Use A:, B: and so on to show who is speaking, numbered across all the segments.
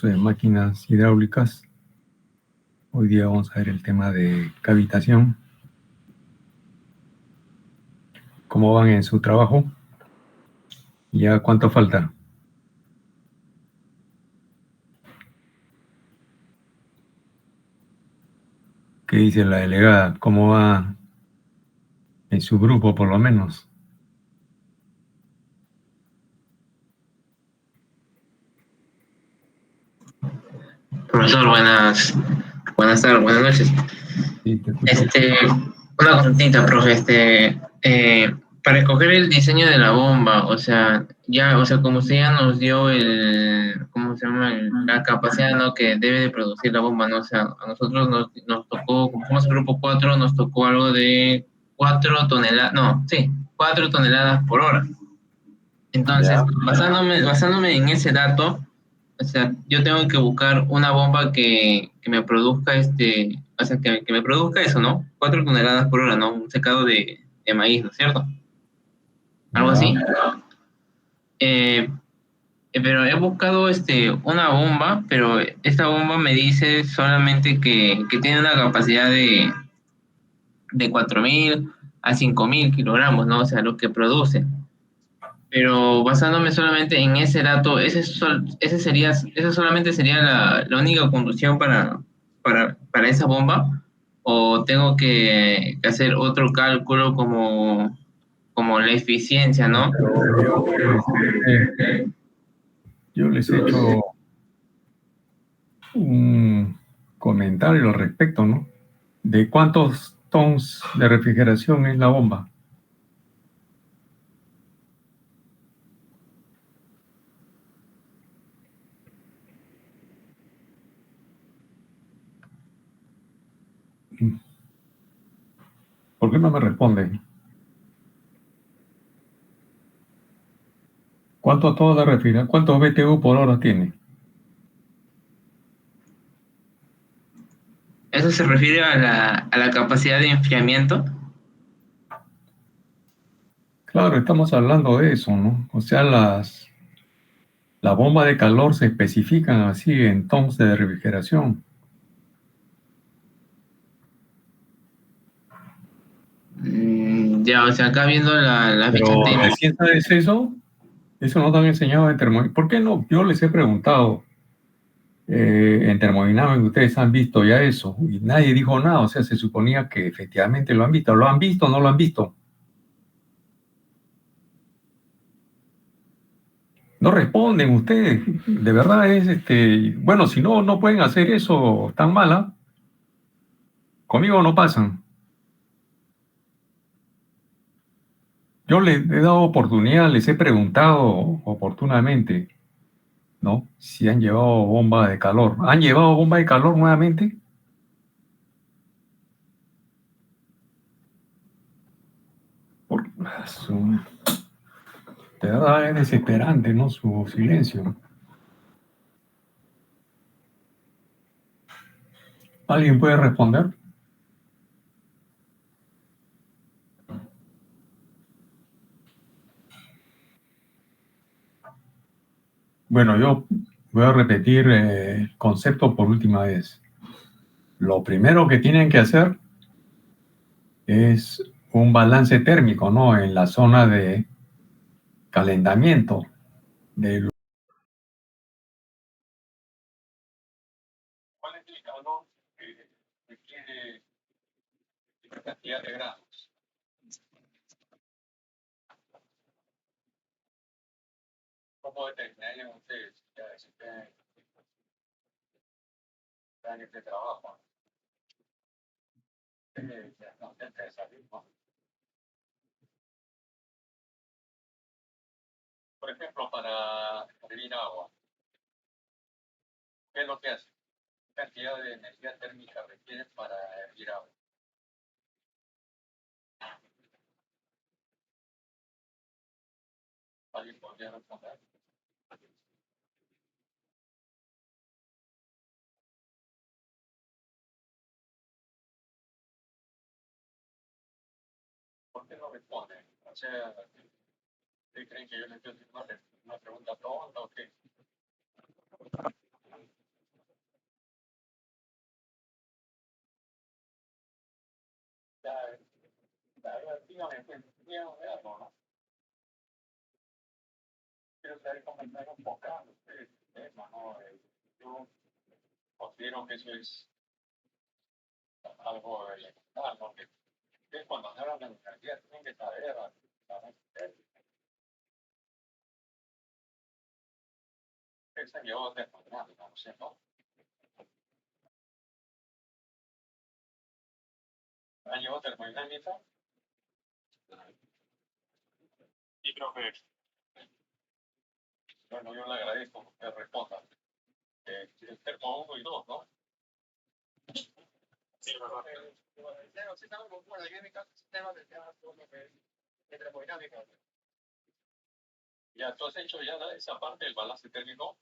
A: De máquinas hidráulicas. Hoy día vamos a ver el tema de cavitación. ¿Cómo van en su trabajo? ¿Ya cuánto falta? ¿Qué dice la delegada? ¿Cómo va en su grupo, por lo menos?
B: Profesor, buenas tardes, buenas noches.
A: Sí, te escucho.
B: Una consultita, profe, para escoger el diseño de la bomba, o sea, como usted ya nos dio ¿cómo se llama? La capacidad, ¿no? Que debe de producir la bomba, ¿no? O sea, a nosotros nos tocó, como somos el grupo 4, nos tocó algo de 4 toneladas, no, sí, 4 toneladas por hora. Entonces,
A: Ya.
B: basándome en ese dato, o sea, yo tengo que buscar una bomba que me produzca o sea, que me produzca eso, ¿no? 4 toneladas por hora, ¿no? Un secado de maíz, ¿no es cierto? Algo
A: Ya.
B: así. Eh, pero he buscado una bomba, pero esta bomba me dice solamente que tiene una capacidad de 4.000 a 5.000 kilogramos, ¿no? O sea, lo que produce. Pero basándome solamente en ese dato, esa solamente sería la única conducción para esa bomba, o tengo que hacer otro cálculo como la eficiencia, ¿no?
A: Yo les he hecho un comentario al respecto, ¿no? ¿De cuántos tons de refrigeración es la bomba? ¿Por qué no me responden? ¿Cuántos tons de refrigeración? ¿Cuántos BTU por hora tiene?
B: Eso se refiere a la capacidad de enfriamiento.
A: Claro, estamos hablando de eso, ¿no? O sea, la bomba de calor se especifican así en tons de refrigeración.
B: Ya, o sea, acá viendo la ficha
A: Pero
B: técnica.
A: recién sabes eso, eso no te han enseñado en termodinámica. ¿Por qué no? Yo les he preguntado en termodinámica, ustedes han visto ya eso, y nadie dijo nada, o sea, se suponía que efectivamente lo han visto. ¿Lo han visto o no lo han visto? No responden ustedes, de verdad es bueno, si no, no pueden hacer eso tan mala, conmigo no pasan. Yo les he dado oportunidad, les he preguntado oportunamente, ¿no? Si han llevado bomba de calor. ¿Han llevado bomba de calor nuevamente? Por, de verdad es desesperante, ¿no? Su silencio. ¿Alguien puede responder? Bueno, yo voy a repetir el concepto por última vez. Lo primero que tienen que hacer es un balance térmico, ¿no? En la zona de calentamiento del... ¿Cuál es el calor que requiere esta cantidad de grados? ¿Cómo determinarían ustedes ya están en este trabajo? Por ejemplo, para hervir agua, ¿qué es lo que hace? ¿Qué cantidad de energía térmica requiere para hervir agua? ¿Alguien podría responder? ¿Por qué no responden? O sea, ¿ustedes creen que yo les estoy haciendo una pregunta tonta o qué? de algo, ¿no? Quiero saber comentar un poco de este tema, ¿no? Yo considero que eso es algo elemental, ¿no? Que ustedes cuando hablan de energía tienen que saber qué se llevó termodinámica, ¿no es cierto? ¿Han llevado termodinámica? Y creo que, bueno, yo le agradezco que usted responda. El termo 1 y 2, ¿no? Sí, verdad. Sí, estamos, bueno, yo en mi caso, sistemas de termodinámica. Ya, ¿tú has hecho ya esa parte del balance térmico?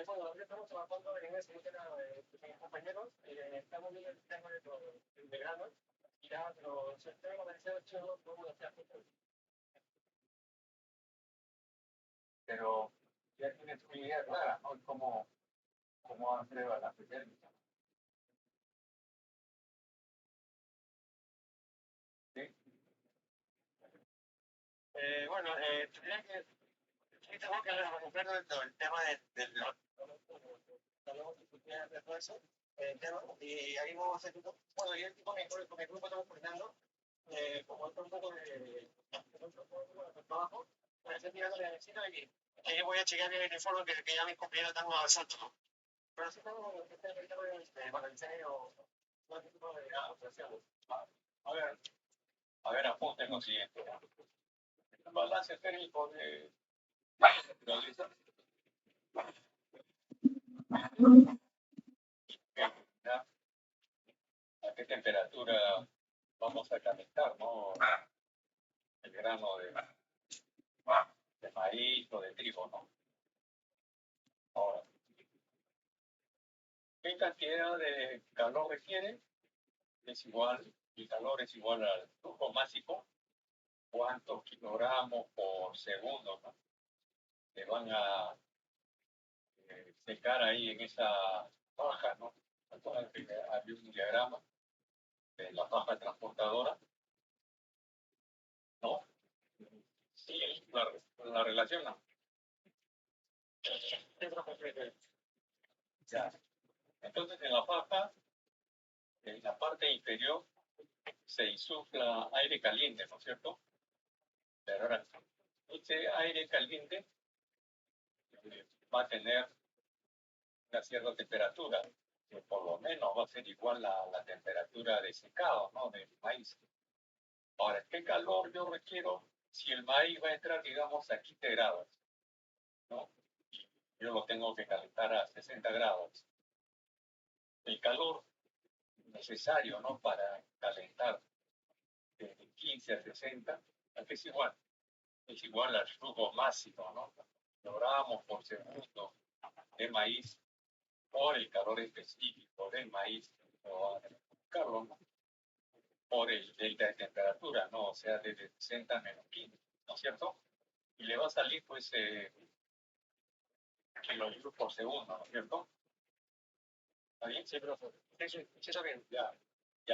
A: Bueno, ahorita estamos trabajando en ese tema con mis compañeros, estamos viendo el tema de los integrados, y ya los sistemas de 8 cómo lo hacemos. Pero ya tienes una idea clara, ¿no? Cómo hacer el balance térmico. ¿Sí? Bueno, tendría que sí, tengo que romper el tema de los de todo eso, tema, y ahí vamos a hacer, bueno, yo con mi grupo estamos coordinando, como otro un poco de trabajo, para hacer tirando la vecina y ahí voy a checar bien el informe que ya mis compañeros están avanzando, ¿no? Pero sí tengo que estar para el diseño, todo tipo de operaciones. A ver, apunten lo siguiente. El balance térmico de a qué temperatura vamos a calentar, ¿no? El grano de maíz o de trigo, ¿no? Ahora, ¿qué cantidad de calor requiere? Es igual, el calor es igual al flujo máximo, cuántos kilogramos por segundo, ¿no? Se van a secar ahí en esa faja, ¿no? Había un diagrama de la faja transportadora, ¿no? Sí, la relación, ¿no? Ya. Entonces, en la faja, en la parte inferior, se insufla aire caliente, ¿no es cierto? Pero ahora, ese aire caliente va a tener una cierta temperatura, que por lo menos va a ser igual a la temperatura de secado, ¿no? Del maíz. Ahora, ¿qué calor yo requiero si el maíz va a entrar, digamos, a 15 grados, ¿no? Yo lo tengo que calentar a 60 grados. El calor necesario, ¿no? Para calentar de 15 a 60, aquí es igual al flujo máximo, ¿no? Kilogramos por segundo de maíz por el calor específico del maíz, o buscarlo, ¿no? Por el delta de temperatura, ¿no? O sea, desde 60 a menos 15, ¿no es cierto? Y le va a salir, pues, kilojoules por segundo, ¿no es cierto? ¿Está bien? Sí, profesor. Sí, está bien. Ya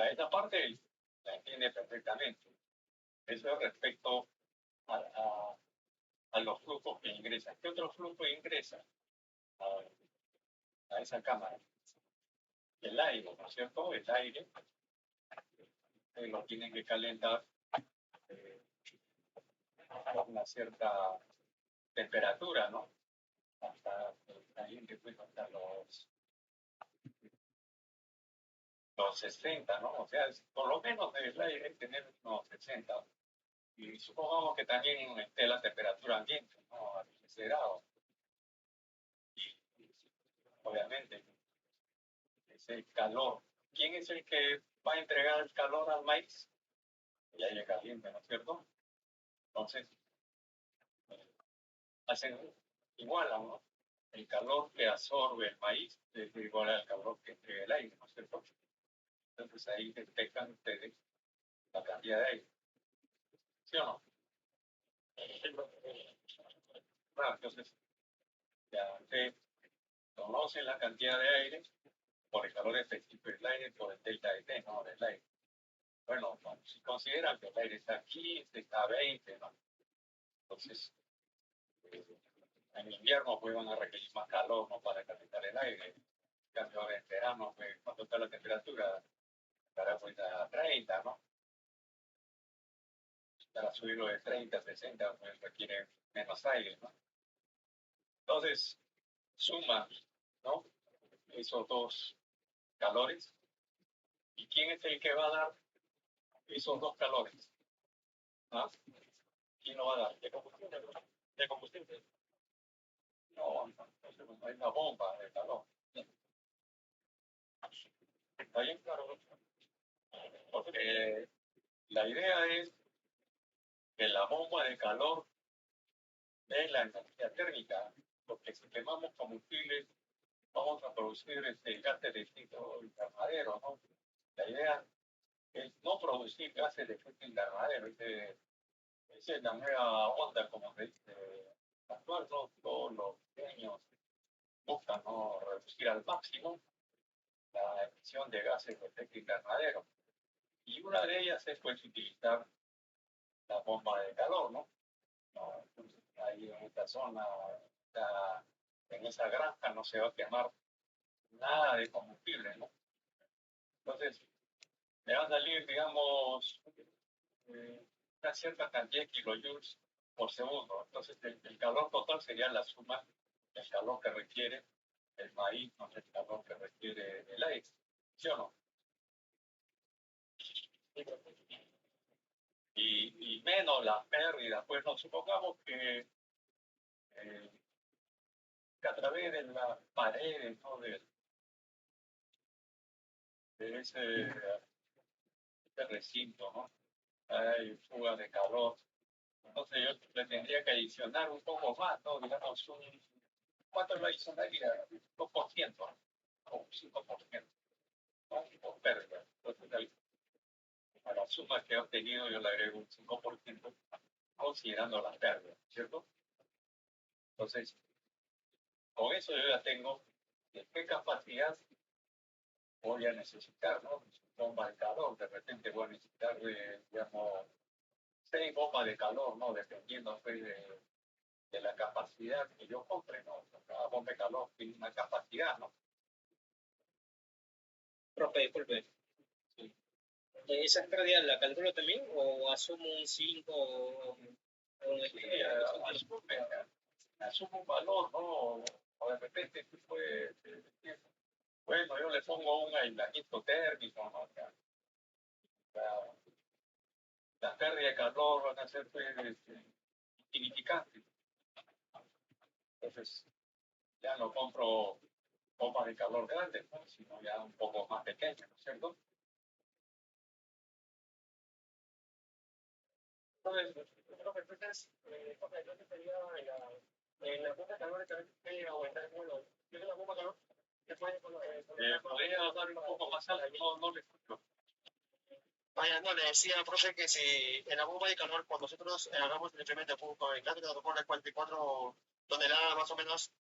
A: esta parte la entiende perfectamente. Eso es respecto a los flujos que ingresan. ¿Qué otro flujo ingresa a esa cámara? El aire, ¿no es cierto? El aire lo tienen que calentar a una cierta temperatura, ¿no? Hasta el caliente, pues, hasta los 60, ¿no? O sea, por lo menos el aire tener unos 60. Y supongamos que también esté la temperatura ambiente, ¿no? A 15 grados. Y obviamente, ese calor. ¿Quién es el que va a entregar el calor al maíz? El aire caliente, ¿no es cierto? Entonces, hacen igual, ¿no? El calor que absorbe el maíz es igual al calor que entrega el aire, ¿no es cierto? Entonces ahí detectan ustedes la cantidad de aire. ¿Sí o no? Claro, entonces ya ustedes conocen la cantidad de aire por el calor efectivo del aire, por el delta de T, ¿no? Del aire. Bueno, si considera que el aire está a 15, está a 20, ¿no? Entonces, en invierno pues van a requerir más calor, ¿no? Para calentar el aire. En cambio, ahora en verano, pues, cuando está la temperatura, estará pues a 30, ¿no? Para subirlo de 30 a 60, pues requiere menos aire, ¿no? Entonces, suma, ¿no? Esos dos calores. ¿Y quién es el que va a dar esos dos calores? ¿Ah? ¿Quién lo va a dar? ¿De combustible? ¿De combustible? No, entonces hay una bomba de calor. ¿Está bien claro? Porque la idea es que la bomba de calor es la energía térmica, porque si quemamos combustibles vamos a producir gases de efecto invernadero, ¿no? La idea es no producir gases de efecto invernadero, esa es la nueva onda, como se dice, actual, ¿no? Todos los diseños buscan, ¿no?, reducir al máximo la emisión de gases de efecto invernadero. Y una de ellas es pues utilizar la bomba de calor, ¿no? Entonces, ahí en esta zona, en esa granja no se va a quemar nada de combustible, ¿no? Entonces, me va a salir, digamos, una cierta cantidad de kilojoules por segundo. Entonces, el calor total sería la suma del calor que requiere el maíz más el calor que requiere el aire. ¿Sí o no? Y menos las pérdidas. Pues nos supongamos que a través de las paredes, ¿no?, de ese recinto, ¿no?, hay fuga de calor. Entonces yo le tendría que adicionar un poco más, ¿no? Digamos, ¿cuánto lo adicionaría? Un 2%, ¿no? O un 5%, ¿no? Por pérdida. Entonces, a la suma que he obtenido yo le agrego un 5%, considerando las pérdidas, ¿cierto? Entonces, con eso yo ya tengo qué capacidad voy a necesitar, ¿no? Bomba de calor, de repente voy a necesitar, digamos, 6 bombas de calor, ¿no? Dependiendo pues, de la capacidad que yo compre, ¿no? Cada bomba de calor tiene una capacidad, ¿no?
C: Profe, disculpe.
A: Sí.
C: ¿Esa pérdida la calculo también o asumo un 5 o un
A: Sí, asumo un valor, ¿no? O de repente tú puedes decir, bueno, yo le pongo un aislamiento térmico, ¿no? La, las pérdidas de calor van a ser pues, insignificantes. Entonces, ya no compro bombas de calor grandes, ¿no?, sino ya un poco más pequeñas, ¿no es cierto?
C: Entonces, creo que entonces, entonces sería la bomba de calor también puede aumentar, bueno, yo tengo la bomba de calor que puede
A: Podría dar un poco más alto, no le escucho.
C: Vaya, no, le decía, profe, que si en la bomba de calor, cuando nosotros hagamos el experimento con el cálculo de pone 44 toneladas más o menos,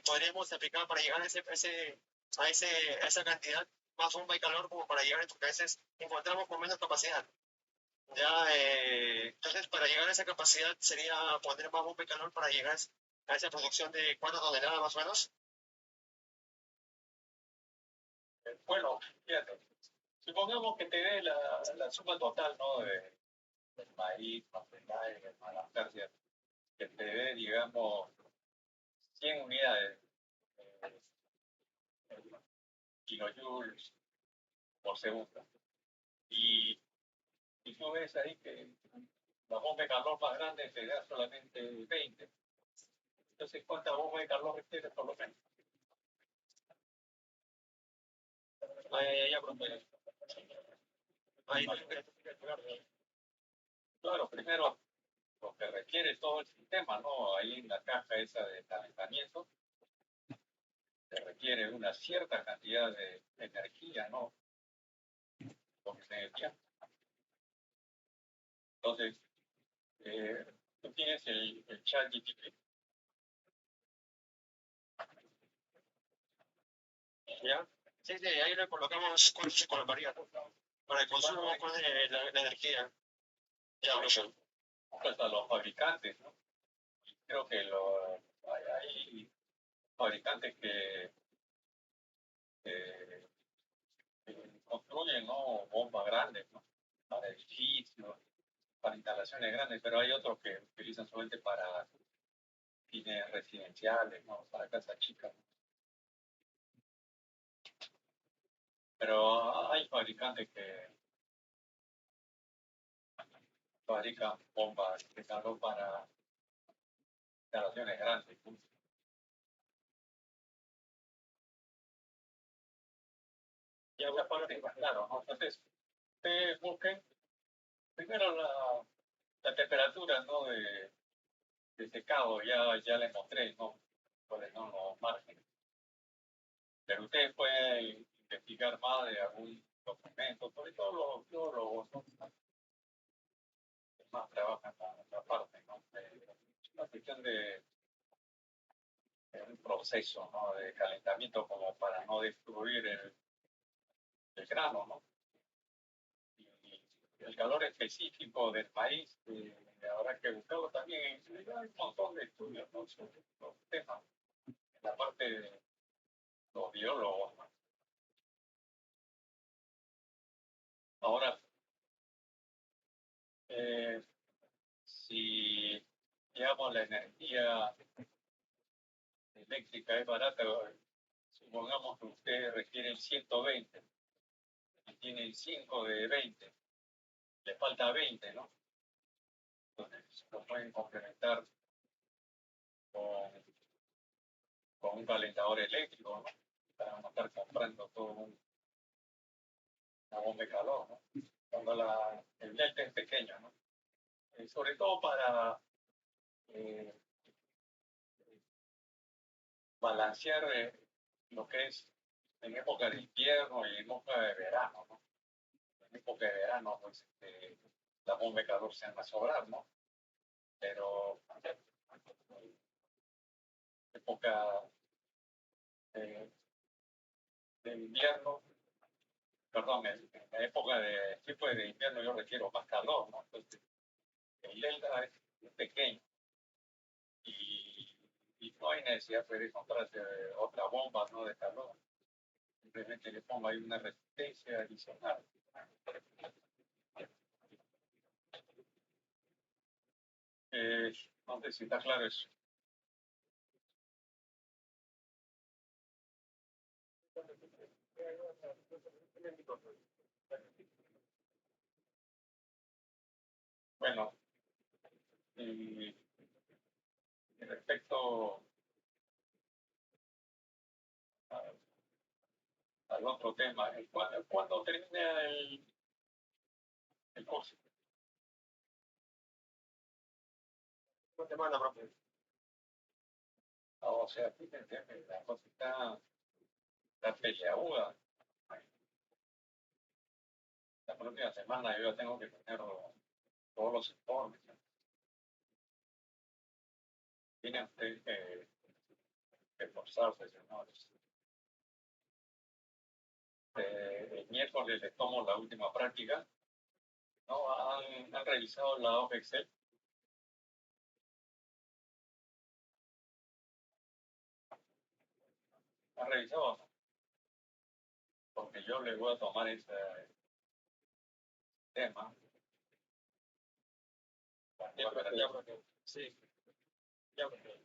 C: podríamos aplicar para llegar a esa cantidad más bomba y calor como para llegar, porque a veces encontramos con menos capacidad. Ya, entonces, para llegar a esa capacidad sería poner más bomba y calor para llegar a esa producción de 4 toneladas más o menos.
A: Bueno, fíjate, supongamos que te dé la suma total, ¿no? Del maíz, más el aire, más las pérdidas, que te dé, digamos, 100 unidades, eh, kilojoules por segundo. Y tú ves ahí que la bomba de calor más grande te da solamente 20. Entonces, ¿cuánta bomba de calor requiere por lo menos?
C: Ya, profe. Ahí
A: Claro, primero lo que requiere todo el sistema, ¿no? Ahí en la caja esa de calentamiento, se requiere una cierta cantidad de energía, ¿no? Porque energía. Entonces, tú tienes el chat GPT,
C: ¿Ya? Sí, sí, ahí le colocamos cuánto se colocaría. para el consumo pues, de la energía. Ya, profe.
A: Pues a los fabricantes, ¿no? Creo que hay fabricantes que construyen, ¿no?, bombas grandes, ¿no?, para edificios, para instalaciones grandes, pero hay otros que utilizan solamente para fines residenciales, ¿no?, para casas chicas. Pero hay fabricantes que fabrican bombas de calor para instalaciones grandes, ¿no? Y habla parte, claro, ¿no? Entonces, ustedes busquen primero la temperatura, ¿no?, de secado, ya les mostré, ¿no?, cuáles son los márgenes. Pero ustedes pueden investigar más de algún documento, sobre todo los biólogos, ¿no?, que más trabajan la parte, ¿no?, la cuestión de un proceso, ¿no?, de calentamiento como para no destruir el grano, ¿no? Y el calor específico del país, habrá que buscarlo también. Hay un montón de estudios, ¿no?, sobre los temas, en la parte de los biólogos, ¿no? Ahora, si, digamos, la energía eléctrica es barata, supongamos que ustedes requieren 120 y tienen 5 de 20, le falta 20, ¿no? Entonces lo pueden complementar con, con un calentador eléctrico, ¿no?, para no estar comprando todo una bomba de calor, ¿no?, cuando el delta es pequeño, ¿no? Sobre todo para eh, balancear lo que es en época de invierno y en época de verano, ¿no? En época de verano, pues la bomba de calor se va a sobrar, ¿no? Pero en época de invierno, perdón, en la época de tipo de invierno yo requiero más calor, ¿no? Entonces, el delta es pequeño y no hay necesidad de comprarse otra bomba, ¿no?, de calor. Simplemente le pongo ahí una resistencia adicional. No sé si está claro eso. Bueno, y respecto al otro tema, ¿cuándo termina el curso? Una semana, profe. O sea, fíjense, la cosa está peleaguda. La próxima semana yo ya tengo que tener todos los informes. Tienen ustedes que esforzarse, señores. El miércoles les tomo la última práctica. ¿No? ¿Han revisado la hoja Excel? ¿Han revisado? Porque yo les voy a tomar ese tema. Ya, porque, sí, ya, porque,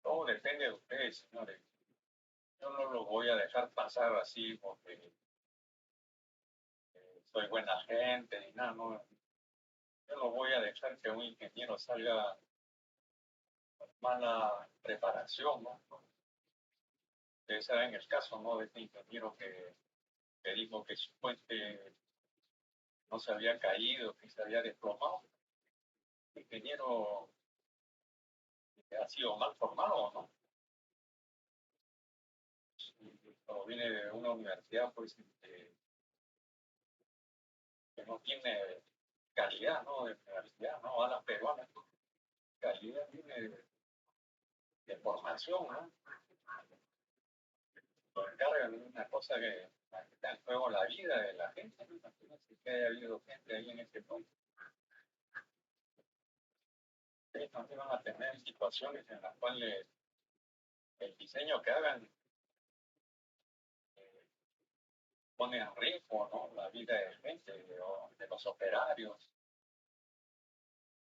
A: todo depende de ustedes, señores. Yo no lo voy a dejar pasar así porque soy buena gente ni nada, no. Yo no voy a dejar que un ingeniero salga con mala preparación, ¿no? Ustedes saben el caso, ¿no?, de este ingeniero que dijo que su puente no se había caído, que se había desplomado. El ingeniero ha sido mal formado, ¿no? Cuando viene de una universidad, pues, que no tiene calidad, ¿no?, de universidad, ¿no? A la peruana, calidad tiene de formación, ¿no? lo encargan de una cosa que está en juego la vida de la gente, ¿no? Imagínense que haya habido gente ahí en ese punto. Ellos también van a tener situaciones en las cuales el diseño que hagan pone en riesgo, ¿no?, la vida de gente o de los operarios.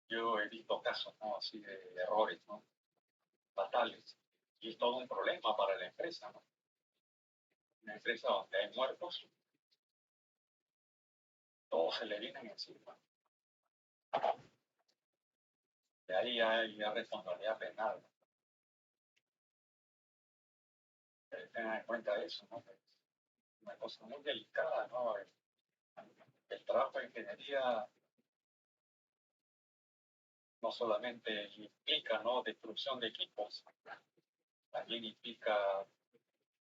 A: Yo he visto casos, ¿no?, así de errores, ¿no?, fatales. Y es todo un problema para la empresa, ¿no? Una empresa donde hay muertos, todos se le vienen encima. De ahí hay responsabilidad penal. Tengan en cuenta eso, ¿no? Es una cosa muy delicada, ¿no? El trabajo de ingeniería no solamente implica, ¿no?, destrucción de equipos, también implica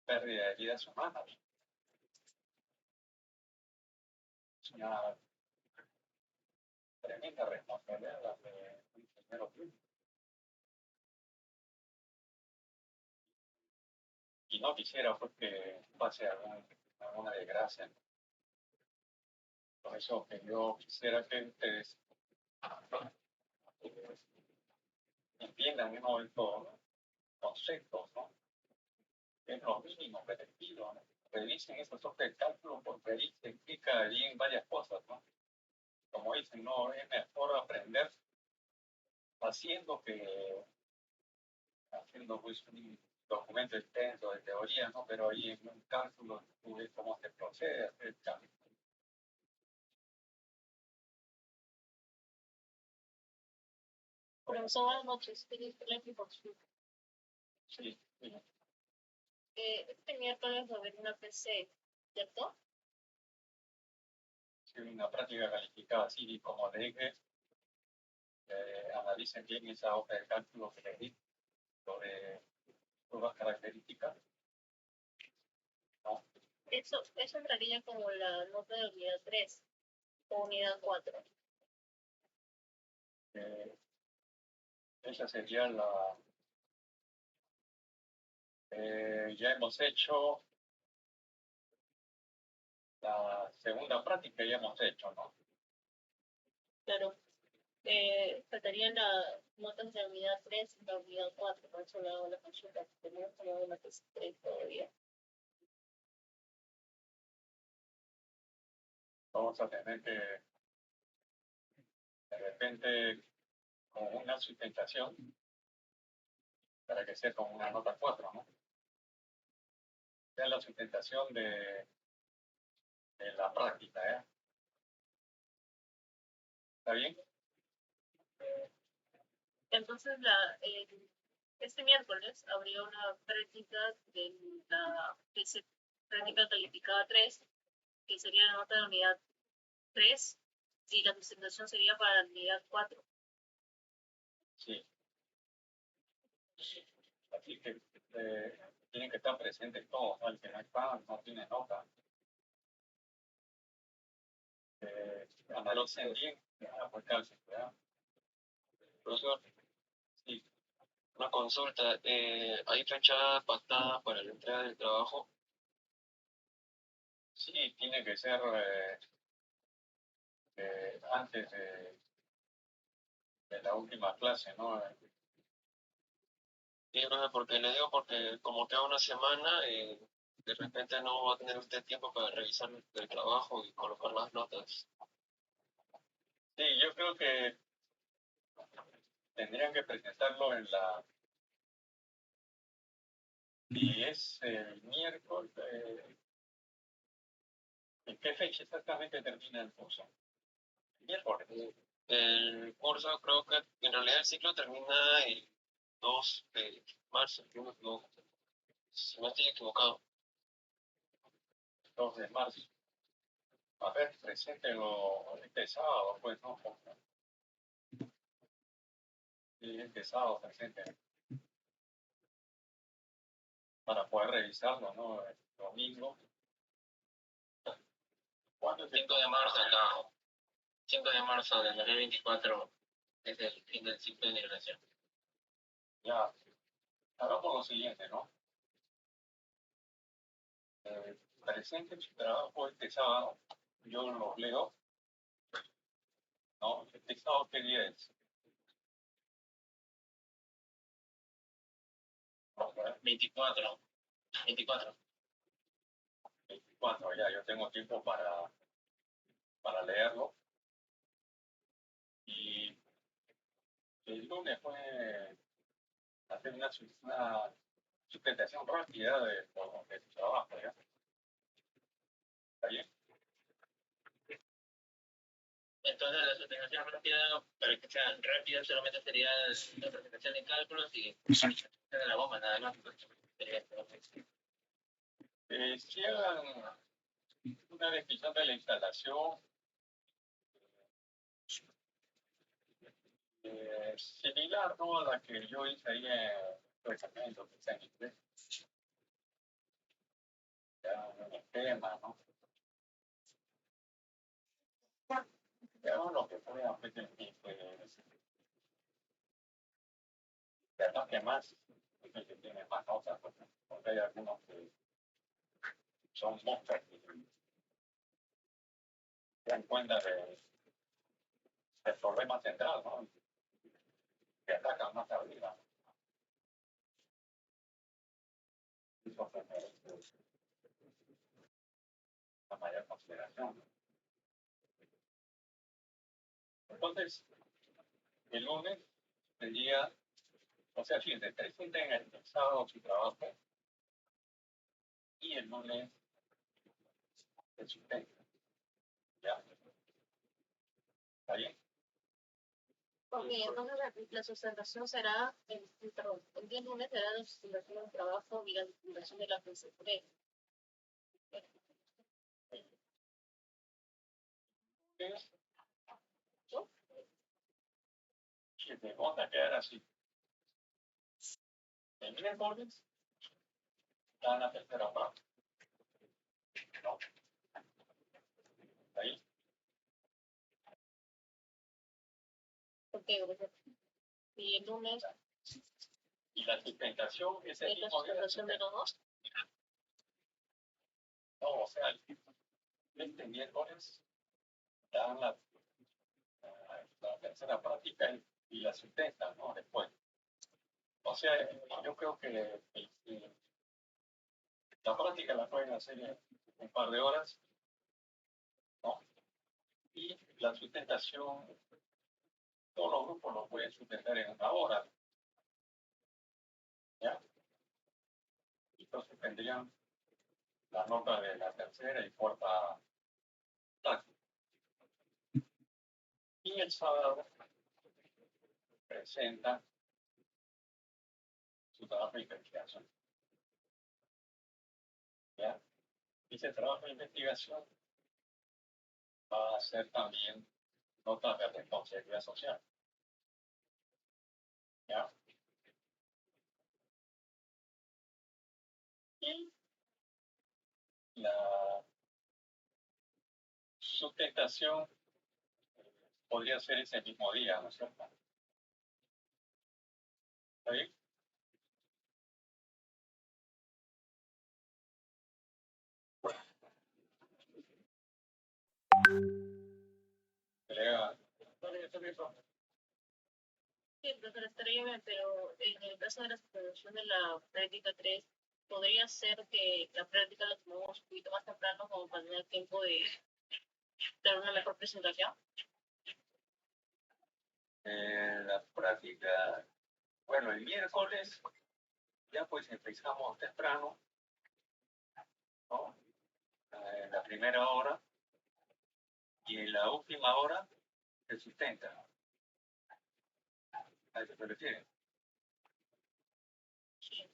A: pérdida de vidas humanas. Es una tremenda responsabilidad la de un ingeniero químico. Y no quisiera pues, que pase alguna desgracia, ¿no? Por eso que yo quisiera que ustedes entiendan, ¿no?, estos conceptos, ¿no?, que es lo mínimo que les pido, ¿no? Revisen esos hojas de cálculo porque ahí se explica bien varias cosas, ¿no? Como dicen, no es mejor aprender haciendo haciendo pues un documento extenso de teoría, ¿no? Pero ahí en un cálculo tú ves cómo se procede a hacer el cambio.
D: Profesor, buenas noches. Consulta.
A: Sí, sí.
D: Este miércoles va a haber una PC, ¿cierto?
A: Sí, una práctica calificada, así como le dije, analicen bien esa hoja de cálculo que les di sobre nuevas características, ¿no?
D: Eso entraría como la nota de unidad 3 o unidad 4.
A: Esa sería la... ya hemos hecho la segunda práctica, ya hemos hecho, ¿no?
D: Claro. Faltarían las notas de unidad 3 y la unidad 4, por eso le hago la consulta. Tenemos como una que es 3 todavía.
A: Vamos a tener que, de repente, con una sustentación, para que sea como una nota 4, ¿no? Sea la sustentación de la práctica, ¿eh? ¿Está bien?
D: Entonces, este miércoles habría una práctica de la PC, práctica calificada 3, que sería la nota de unidad 3 y la presentación sería para la unidad 4.
A: Sí. Así que tienen que estar presentes todos, ¿no? El que no está, no tiene nota. Analicen bien, aportarse, ¿verdad?
C: Profesor,
A: Sí,
C: una consulta. ¿Hay fecha pactada para la entrega del trabajo?
A: sí, tiene que ser antes de la última clase, ¿no?
C: Sí, profe, porque le digo porque como queda una semana, de repente no va a tener usted tiempo para revisar el trabajo y colocar las notas.
A: Sí, yo creo que tendrían que presentarlo en la... Si es el miércoles, ¿en qué fecha exactamente termina el curso? El miércoles.
C: El curso creo que en realidad el ciclo termina el 2 de marzo, si no estoy equivocado.
A: 2 de marzo. A ver, preséntenlo este sábado, pues, ¿no? Sí, este sábado presenten para poder revisarlo, ¿no? El domingo. ¿Cuándo es el
B: 5 de marzo, no. 5 de marzo del 2024 es el fin del ciclo de migración.
A: Ya, hagamos lo siguiente, ¿no? presenten su trabajo este sábado. Yo los leo. ¿No? Este sábado, ¿qué día es?
B: 24. 24.
A: 24, ya, yo tengo tiempo para leerlo. Y el lunes fue hacer una sustentación rápida de su trabajo, ¿ya? ¿Está bien?
B: Entonces la sustentación rápida, para que sea rápida, solamente sería la presentación de cálculos y de la bomba, nada más. Sería esto.
A: Si hagan una descripción de la instalación similar, ¿no?, a la que yo hice ahí en el que está en inglés. Ya, en el tema, ¿no? Ya, lo que fue a además que más, es el que tiene más cosas, porque hay algunos que son monstruos que se dan cuenta del problema central, ¿no? Que atacan más arriba. Eso se merece la mayor consideración. Entonces, el lunes sería, o sea, si se presenten el sábado su trabajo y el lunes se sustenta. ¿Ya? ¿Está bien?
D: Ok, entonces la sustentación será, perdón, el día lunes será la sustentación del trabajo y la sustentación de la PCP. ¿No?
A: Que te van a quedar así. El miércoles dan la tercera parte. ¿No? ¿Está ahí?
D: Ok, y el lunes
A: Y la sustentación es el
D: es la
A: mismo día.
D: sustentación de los dos.
A: No, o sea, este miércoles dan la tercera práctica y la sustentan, ¿no? Después. O sea, yo creo que la práctica la pueden hacer en un par de horas, ¿no? Y la sustentación, todos los grupos lo pueden sustentar en una hora, ¿ya? Y entonces tendrían la nota de la tercera y cuarta práctica. Y el sábado presentan su trabajo de investigación, ¿ya? Y ese trabajo de investigación va a ser también notas de responsabilidad social, ¿ya? Y la sustentación podría ser ese mismo día, ¿no es cierto? ¿Está bien? Colega,
D: Sí, profesor, estaría bien, pero en el caso de la sustentación de la práctica 3, podría ser que la práctica la tomemos un poquito más temprano como para tener tiempo de dar una mejor presentación.
A: la práctica, bueno, el miércoles ya pues empezamos temprano, ¿no? En la primera hora y en la última hora se sustenta. ¿A eso se refiere?
D: Sí.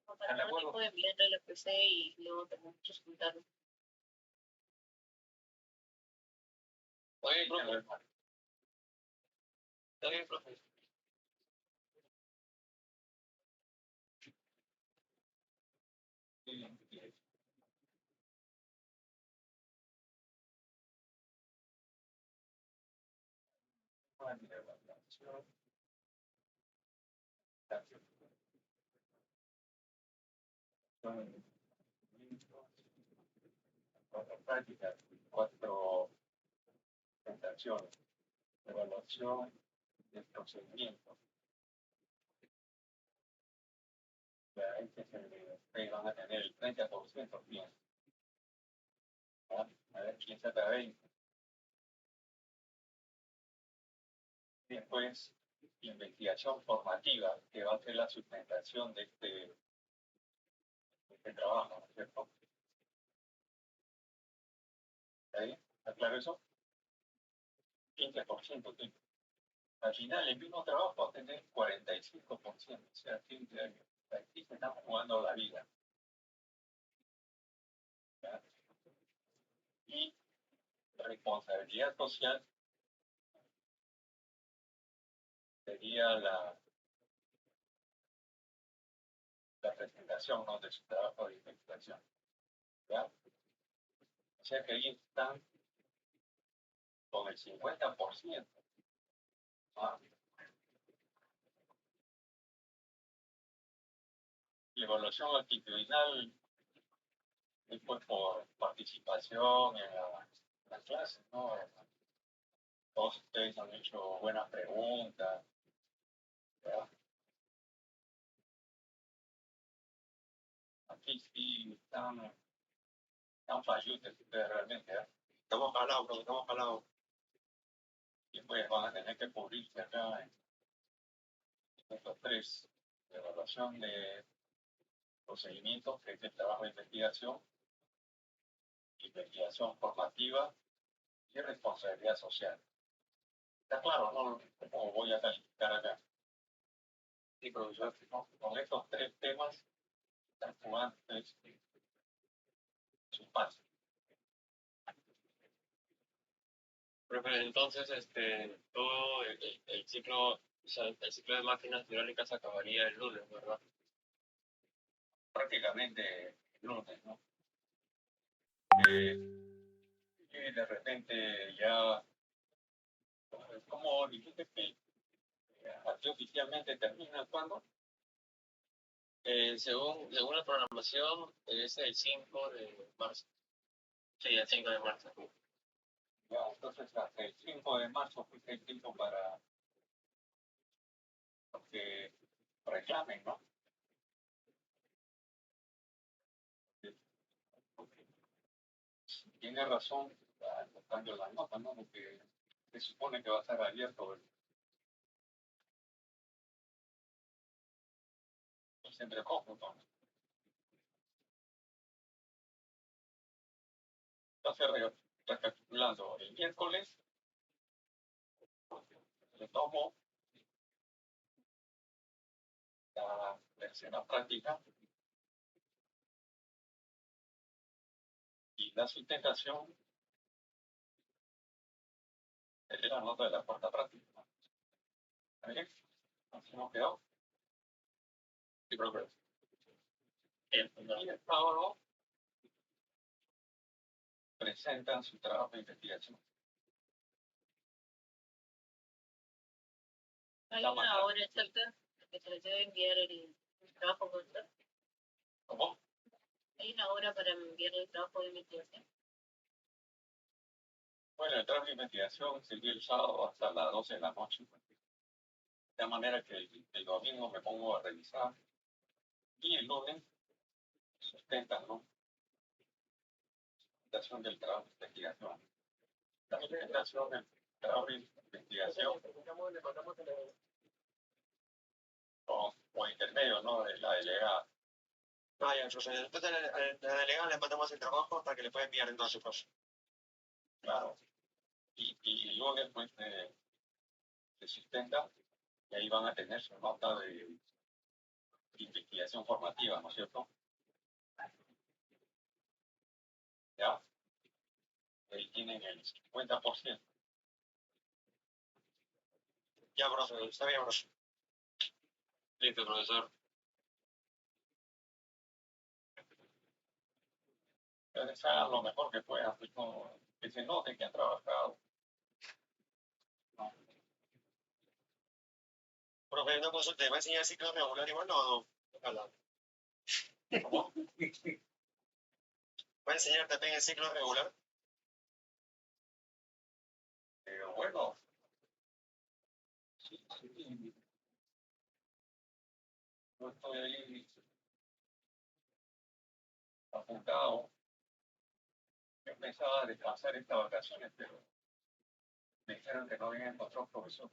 D: Como
A: ¿Están
D: para
A: de
D: tener
A: acuerdo?
D: tiempo de enviar el PC y luego tenemos que resultarlo.
A: Oye, profe. Está bien, profe. Sí. práctica, 4 presentaciones, evaluación del procedimiento. Este es el de ustedes van a tener el 30% bien. A ver quién saca 20. Después, investigación formativa, que va a ser la sustentación de este trabajo, ¿no es cierto? ¿Ahí? ¿Está claro eso? 15%. Al final, el mismo trabajo va a tener 45%. O sea, aquí se está jugando la vida. ¿Ya? Y responsabilidad social sería la presentación, ¿no?, de su trabajo de investigación. ¿Ya? O sea que ahí están con el 50%. ¿Ah? La evaluación actitudinal es pues por participación en la clase, ¿no? Todos ustedes han hecho buenas preguntas, ¿verdad? Aquí sí están fallidos ustedes realmente, ¿eh? Estamos jalados, pero estamos jalados. Y pues van a tener que cubrirse acá en estos 3: evaluación de procedimientos, que es el trabajo de investigación formativa y responsabilidad social. Está claro, ¿no?, cómo voy a calificar acá. Sí, profesor, con estos 3 temas están jugando sus pasos.
C: Profe, entonces, todo el ciclo, o sea, el ciclo de máquinas hidráulicas acabaría el lunes, ¿verdad?
A: Prácticamente el lunes, ¿no? Y de repente ya, como dijiste que aquí oficialmente termina, ¿cuándo?
C: Según la programación, es el 5 de marzo. Sí, el 5 de marzo.
A: Ya, entonces hasta el 5 de marzo fue el tiempo para que reclamen, ¿no? Tiene razón, buscando la nota, ¿no? Porque se supone que va a estar abierto el centro de cómputo, ¿no? Entonces, recapitulando, el miércoles le tomo la tercera práctica y la sustentación de la nota de la cuarta práctica. ¿Está bien? Así hemos quedado.
C: Sí, profe.
A: Y el sábado presentan su trabajo de investigación.
D: Hay una hora exacta que se les debe enviar el trabajo con usted.
A: ¿Cómo?
D: Hay una hora para enviar el trabajo de investigación.
A: Bueno, el trabajo de investigación se dio el sábado hasta las 12 de la noche. De manera que el domingo me pongo a revisar y el lunes sustentan, ¿no?, la presentación del trabajo de investigación. La presentación del trabajo de investigación o intermedio, ¿no?, de la delegada.
C: Ah, ya, entonces la delegada le mandamos el trabajo para que le pueda enviar entonces, profe.
A: Claro. Y el lunes, pues, se sustenta y ahí van a tener su nota de investigación formativa, ¿no es cierto? ¿Ya? Ahí tienen el 50%.
C: Ya, profe, está bien, profe. Listo, profesor.
A: Entonces hagan lo mejor que puedan, pues, no, que se note que han trabajado. ¿No?
C: Profe, una consulta, ¿te va a enseñar ciclo regular igual o no? Ojalá.
A: ¿Cómo?
C: va a enseñar también el ciclo regular.
A: Bueno, sí. Yo estoy ahí apuntado. Yo pensaba descansar estas vacaciones, pero me dijeron que no había encontrado profesor.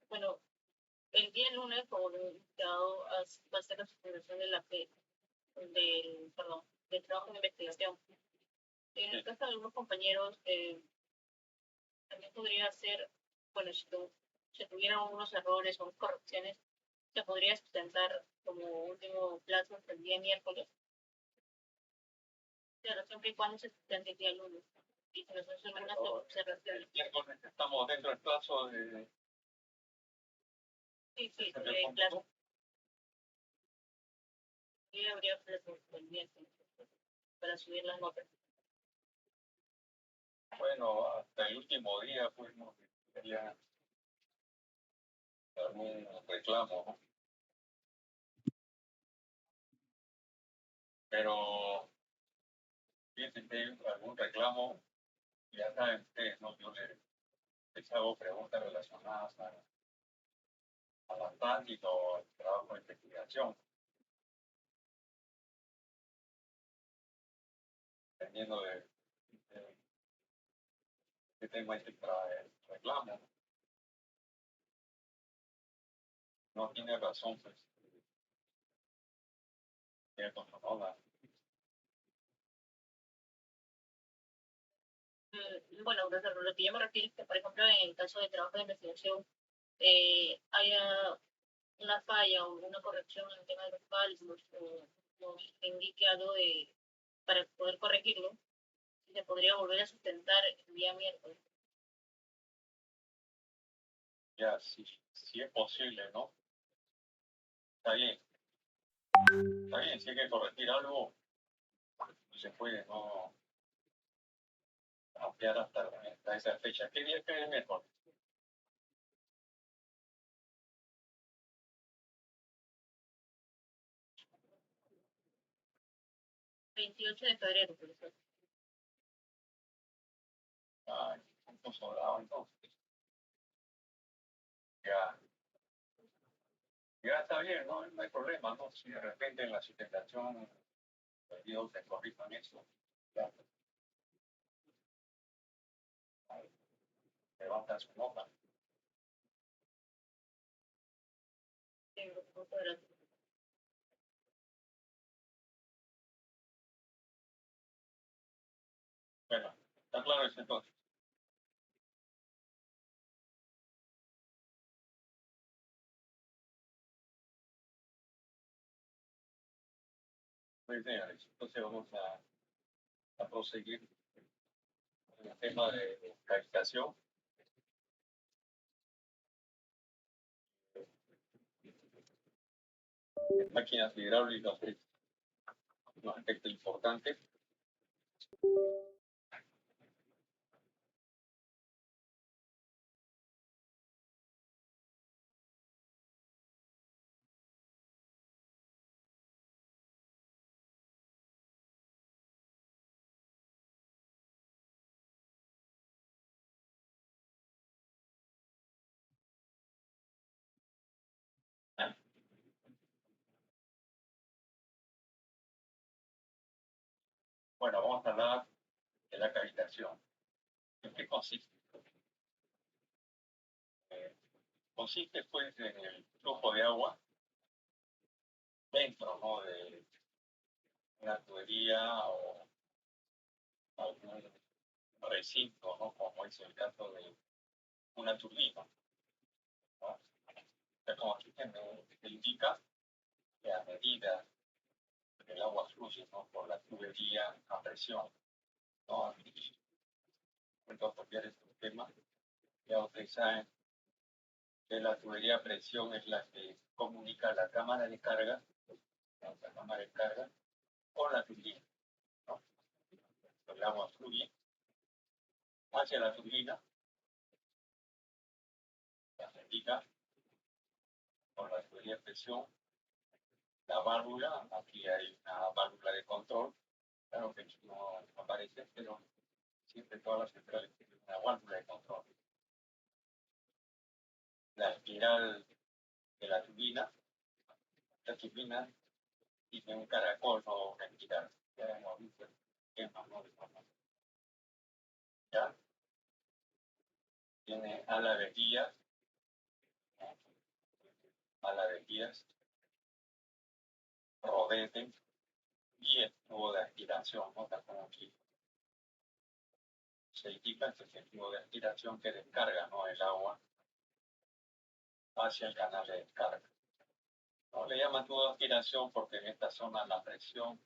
D: Bueno, el día lunes, como lo he indicado, va a ser la suspensión de del trabajo de investigación. En el caso de algunos compañeros, también podría ser, bueno, si se tuvieran unos errores o unas correcciones, se podría sustentar como último plazo hasta el día miércoles, pero siempre y cuando se sustente el día lunes. Y se nos hacen unas observaciones.
A: Miércoles estamos dentro del plazo de...
D: Sí, el plazo. Sí, habría plazo el miércoles para subir las notas.
A: Bueno, hasta el último día fuimos ya algún reclamo, ¿no? Pero fíjense que hay algún reclamo, ya saben ustedes, ¿no? Yo les hago preguntas relacionadas a la práctica o al trabajo de investigación, dependiendo de qué tema es el reclamo. No tiene razón, pues, tiene controlada.
D: Bueno, lo que yo me refiero es que, por ejemplo, en el caso de trabajo de investigación, haya una falla o una corrección en el tema de los cálculos o nos indique algo para poder corregirlo, se podría volver a sustentar el día miércoles.
A: Ya, si es posible, ¿no? Está bien, si hay que corregir algo, se puede, ¿no? Ampliar hasta esa fecha. ¿Qué día cae el miércoles?
D: 28 de febrero, profesor.
A: Ay, punto sobrado, entonces. Ya está bien, ¿no? No hay problema, ¿no? Si de repente en la sustentación Dios se corrijan eso, ya, levanta su nota. Bueno, está claro eso entonces. Muy bien, Alex. Entonces vamos a proseguir con el tema de calificación. Máquinas hidráulicas es un aspecto importante. Bueno, vamos a hablar de la cavitación. ¿En qué consiste? Consiste pues en el flujo de agua dentro, ¿no? De una tubería o algún recinto, ¿no? Como es el caso de una turbina, ¿no? O sea, como aquí te indica que a medida que el agua fluye, ¿no? Por la tubería a presión, ¿no? Vuelvo a copiar este tema. Ya ustedes saben que la tubería a presión es la que comunica la cámara de carga, ¿no? La cámara de carga con la turbina, ¿no? El agua fluye hacia la turbina, la se indica por la cualquier presión, la válvula, aquí hay una válvula de control, claro que aquí no aparece, pero siempre todas las centrales tienen una válvula de control. La espiral de la turbina tiene un caracol o una espiral. Ya hemos visto el esquema, ¿no? Ya tiene ala de guías, rodete y el tubo de aspiración, ¿no? Tal como aquí se indica, este es el tubo de aspiración que descarga, ¿no?, el agua hacia el canal de descarga. No le llaman tubo de aspiración porque en esta zona la presión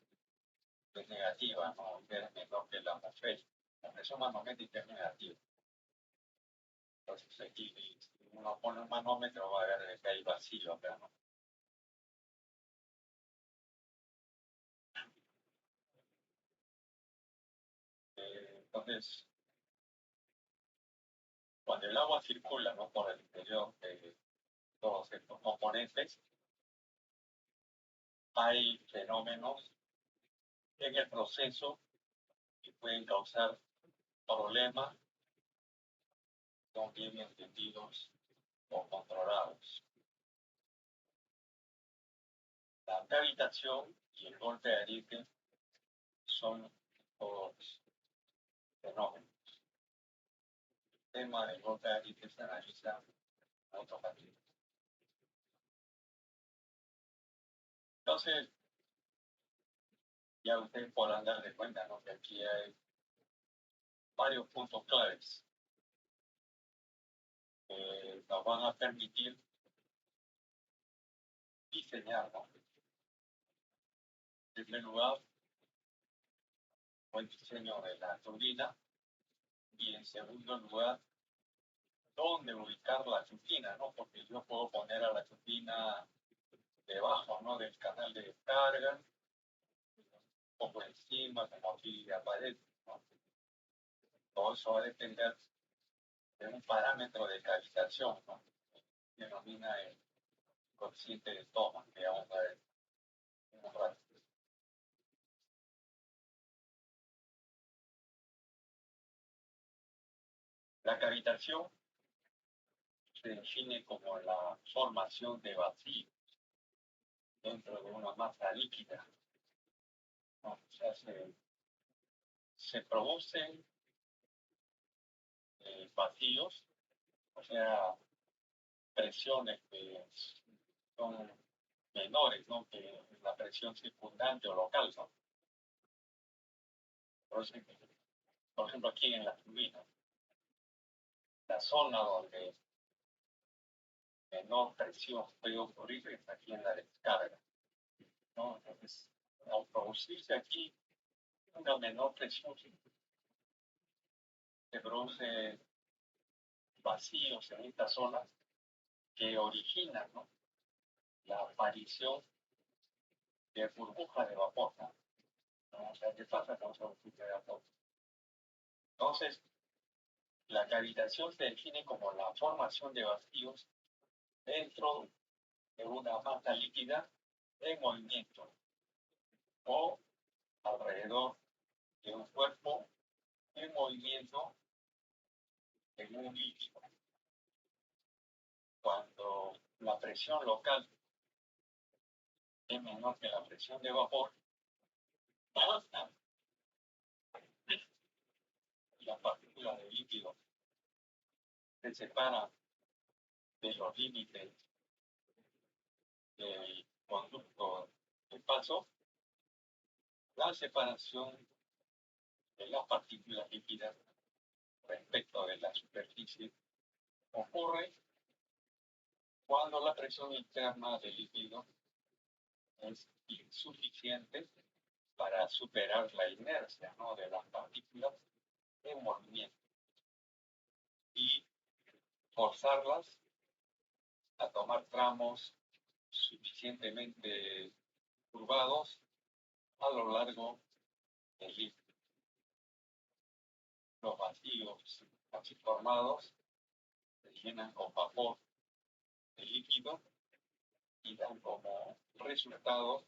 A: es negativa, ¿no? Es menor que la atmosférica. La presión manométrica es negativa. Entonces aquí, si uno pone un manómetro, va a ver que hay vacío acá, ¿no? Entonces, cuando el agua circula, ¿no?, por el interior de todos estos componentes, hay fenómenos en el proceso que pueden causar problemas, son bien entendidos o controlados. La cavitación y el golpe de ariete son todos fenómenos. El tema del golpe de ariete se analiza en otro capítulo. Entonces, ya ustedes podrán dar de cuenta, ¿no?, que aquí hay varios puntos claves que nos van a permitir diseñar, ¿no? En primer lugar, el diseño de la turbina y en segundo lugar, dónde ubicar la turbina, ¿no? Porque yo puedo poner a la turbina debajo, ¿no?, del canal de descarga, o por encima, como aquí aparece, ¿no? Todo eso va a depender de un parámetro de calibración, ¿no?, que denomina el coeficiente de toma, que vamos a ver en un rato. La cavitación se define como la formación de vacíos dentro de una masa líquida, ¿no? O sea, se producen vacíos, o sea, presiones que son menores, ¿no?, que la presión circundante o local, ¿no? Por ejemplo, aquí en la turbina, la zona donde menor presión puede ocurrir es aquí en la descarga, ¿no? Entonces, al producirse aquí una menor presión, se produce vacíos en estas zonas que originan, ¿no?, la aparición de burbujas de vapor, ¿no? O sea, ¿qué pasa con esa burbuja de vapor? Entonces, la cavitación se define como la formación de vacíos dentro de una masa líquida en movimiento o alrededor de un cuerpo en movimiento en un líquido. Cuando la presión local es menor que la presión de vapor, las partículas de líquido se separan de los límites del conducto de paso. La separación de las partículas líquidas respecto de la superficie ocurre cuando la presión interna del líquido es insuficiente para superar la inercia, ¿no?, de las partículas en movimiento y forzarlas a tomar tramos suficientemente curvados a lo largo del líquido. Los vacíos así formados se llenan con vapor de líquido y dan como resultado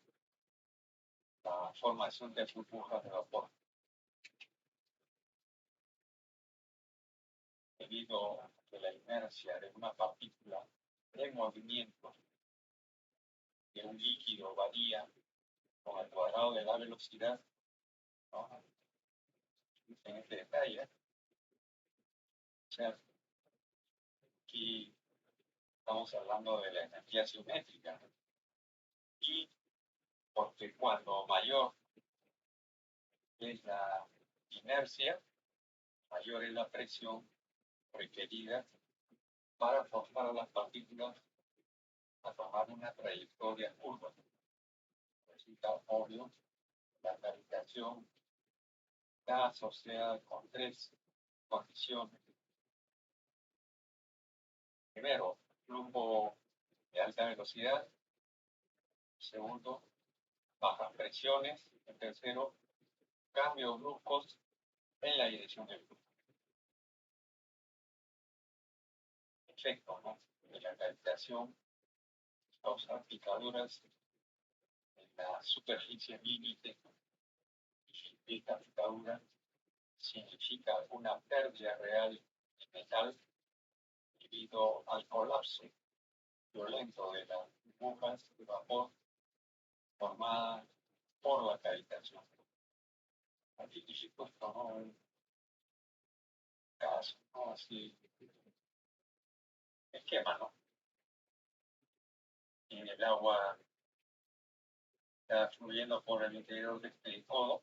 A: la formación de burbujas de vapor. Debido a que la inercia de una partícula en movimiento de un líquido varía con el cuadrado de la velocidad, ¿no? En este detalle, o sea, aquí estamos hablando de la energía cinética, y porque cuando mayor es la inercia, mayor es la presión requerida para forzar a las partículas a tomar una trayectoria curva. Resulta obvio, la gravitación está asociada con tres condiciones. Primero, flujo de alta velocidad. Segundo, bajas presiones. Y tercero, cambios bruscos en la dirección del flujo. Efecto, ¿no?, de la gravitación causa picaduras en la superficie límite. Esta picadura significa una pérdida real de metal debido al colapso violento de las burbujas de vapor formadas por la gravitación. Aquí supuesto, ¿no?, un caso, ¿no?, así, esquema, ¿no? En el agua está fluyendo por el interior de este codo,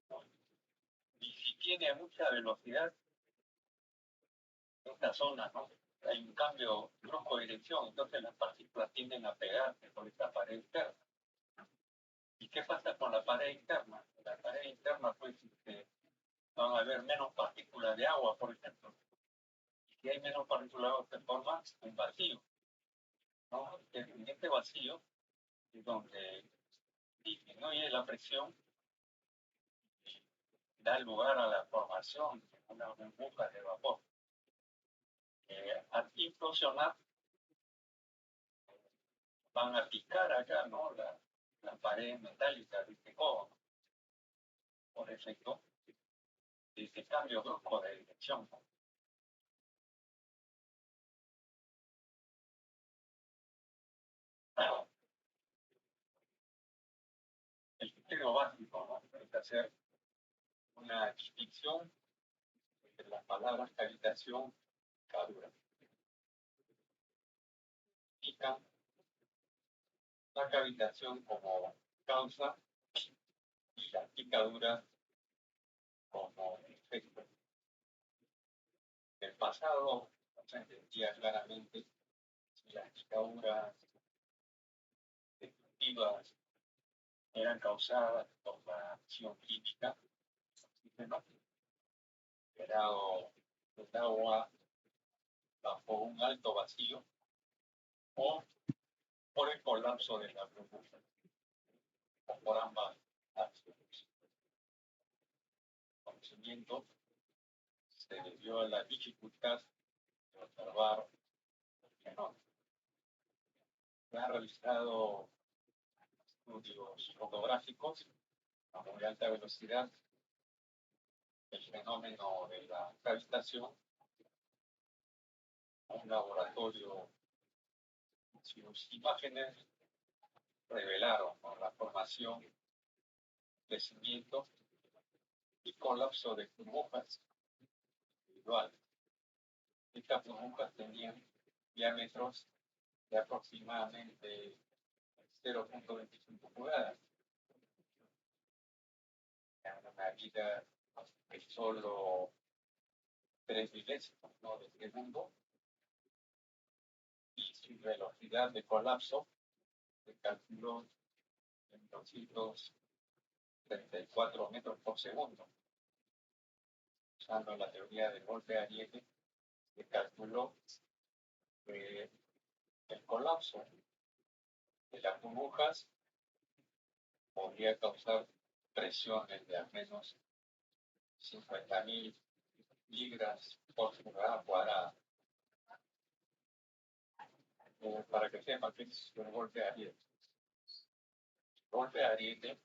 A: ¿no?, y si tiene mucha velocidad, en esta zona, ¿no?, hay un cambio brusco de dirección, entonces las partículas tienden a pegarse por esta pared interna. ¿Y qué pasa con la pared interna? La pared interna, pues, van a haber menos partículas de agua, por ejemplo. Y si hay menos partículas de agua, se forma un vacío, ¿no? En este vacío es donde disminuye la presión y da lugar a la formación de una burbuja de vapor. Al implosionar, van a picar acá, ¿no?, la pared metálica de este codo, ¿no?, por efecto de este cambio brusco de dirección, ¿no? El criterio básico, ¿no?, es hacer una distinción entre las palabras cavitación y picadura. Indican la cavitación como causa y la picadura como efecto. El pasado no se entendía claramente si las picaduras destructivas eran causadas por la acción química, generado el agua bajo un alto vacío, o por el colapso de la burbuja, o por ambas acciones. El conocimiento se debió a la dificultad de observar el fenómeno. Se han realizado estudios fotográficos a muy alta velocidad del fenómeno de la gravitación. Un laboratorio, sus imágenes revelaron, ¿no?, la formación, crecimiento y colapso de burbujas individuales. Estas burbujas tenían diámetros de aproximadamente 0.25 pulgadas. En una medida de solo 3 milésimos, ¿no?, de segundo, y su velocidad de colapso se calculó en 234 metros por segundo. Usando la teoría del golpe Ariete, se calculó que el colapso de las burbujas podría causar presiones de al menos 50.000 libras por pulgada cuadrada. Para que sepa que es un golpe de ariete. Golpe de ariete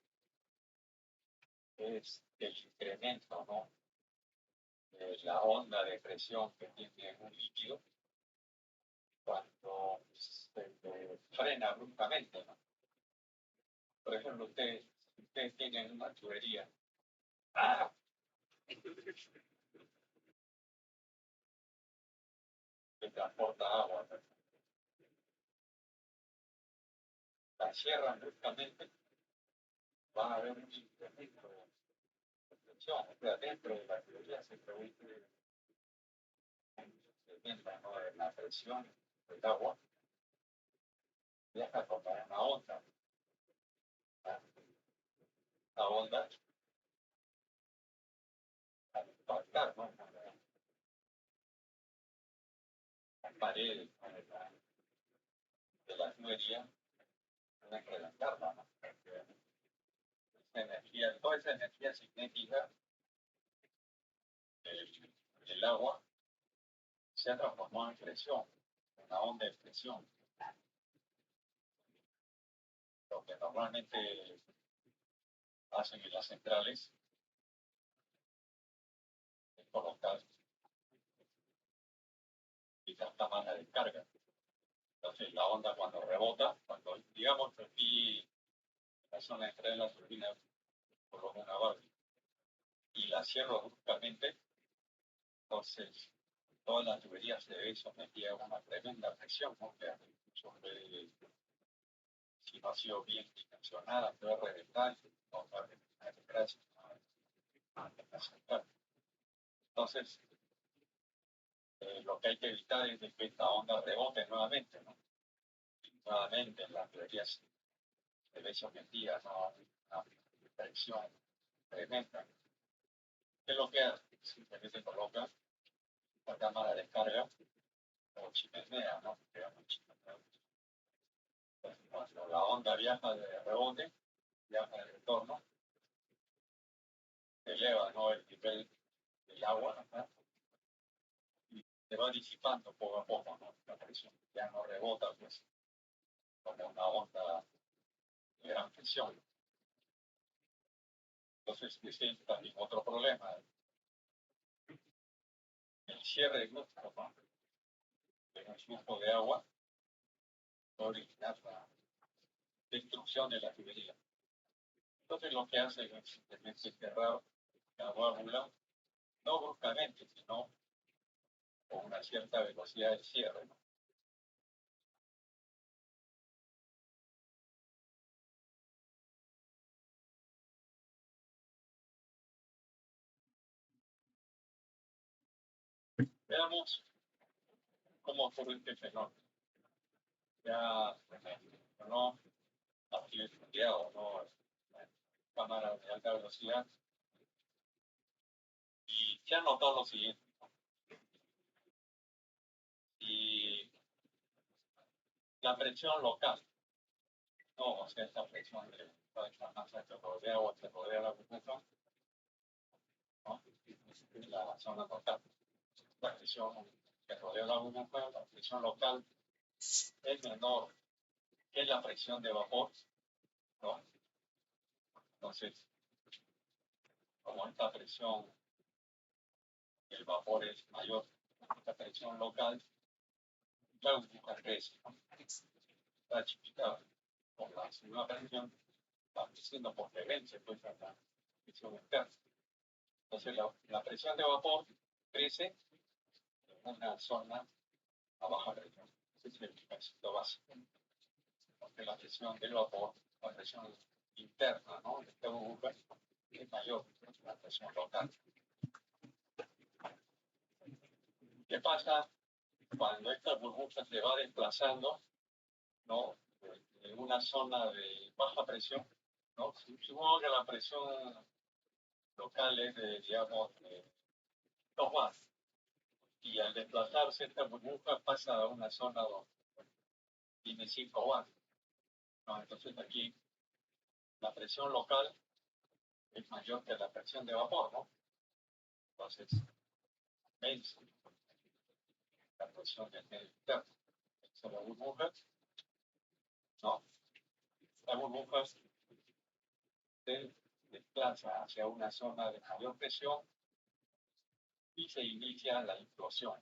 A: es el incremento, ¿no?, de la onda de presión que tiene un líquido cuando se frena abruptamente, ¿no? Por ejemplo, ustedes tienen una tubería que transporta agua, ¿no? La cierran bruscamente, va a haber un incremento de presión. O sea, dentro de la tubería se produce un incremento, ¿no?, de la presión del agua, viaja como una onda. La onda, al impactar, ¿no?, con las paredes, ¿no?, de la tubería, pueden reventarla, ¿no? Porque esa energía, toda esa energía cinética del agua se ha transformado en presión, una onda de presión. Lo que normalmente hacen en las centrales es colocar quizás cámara de descarga. Entonces la onda cuando rebota, cuando digamos que aquí en la zona de la turbina coloco una válvula y la cierro bruscamente, entonces toda la tubería se ve sometida a una tremenda presión, ¿no?, que incluso puede, si no ha sido bien dimensionada, puede reventar, no va a reventar gracias a la central. Entonces, lo que hay que evitar es que esta onda rebote nuevamente, ¿no? Y nuevamente la tubería se ve sometida, ¿no?, a una presión tremenda. ¿Qué es lo que hace? Simplemente coloca la cámara de descarga o chimenea, ¿no? Cuando la onda viaja de rebote, viaja de retorno, se eleva, ¿no?, el nivel del agua, ¿no?, y se va disipando poco a poco, ¿no?, la presión. Ya no rebota, pues, como una onda de gran presión. Entonces, ese es también otro problema. El cierre brusco, ¿no?, de un flujo de agua puede originar la destrucción de la tubería. Entonces, lo que hace es simplemente cerrar la válvula, no bruscamente, sino con una cierta velocidad de cierre, ¿no? Veamos cómo ocurre este fenómeno. Ya, no ha sido estudiado, ¿no?, en cámaras de alta velocidad, y se ha notado lo siguiente. Y la presión local, no, o sea, esta presión de la masa que rodea o que rodea la burbuja, ¿no?, la zona local, la presión que rodea la burbuja, la presión local es menor que la presión de vapor, ¿no? Entonces, como esta presión del vapor es mayor que la presión local, la burbuja crece, ¿no?, está chiquita por la segunda presión, está creciendo por vence, pues, a la presión interna. Entonces, la presión de vapor crece en una zona a baja presión. Ese es el requisito básico. Porque la presión del vapor, la presión interna, ¿no?, de esta burbuja es mayor que la presión local. ¿Qué pasa cuando esta burbuja se va desplazando, ¿no?, en una zona de baja presión, ¿no? Supongo que la presión local es de, digamos, de 2 bar, y al desplazarse esta burbuja pasa a una zona donde tiene 5 bar, ¿no? Entonces aquí la presión local es mayor que la presión de vapor, ¿no? Entonces vence la presión del medio interno. ¿Son las burbujas? No. Las burbujas se desplaza hacia una zona de mayor presión y se inicia la implosión,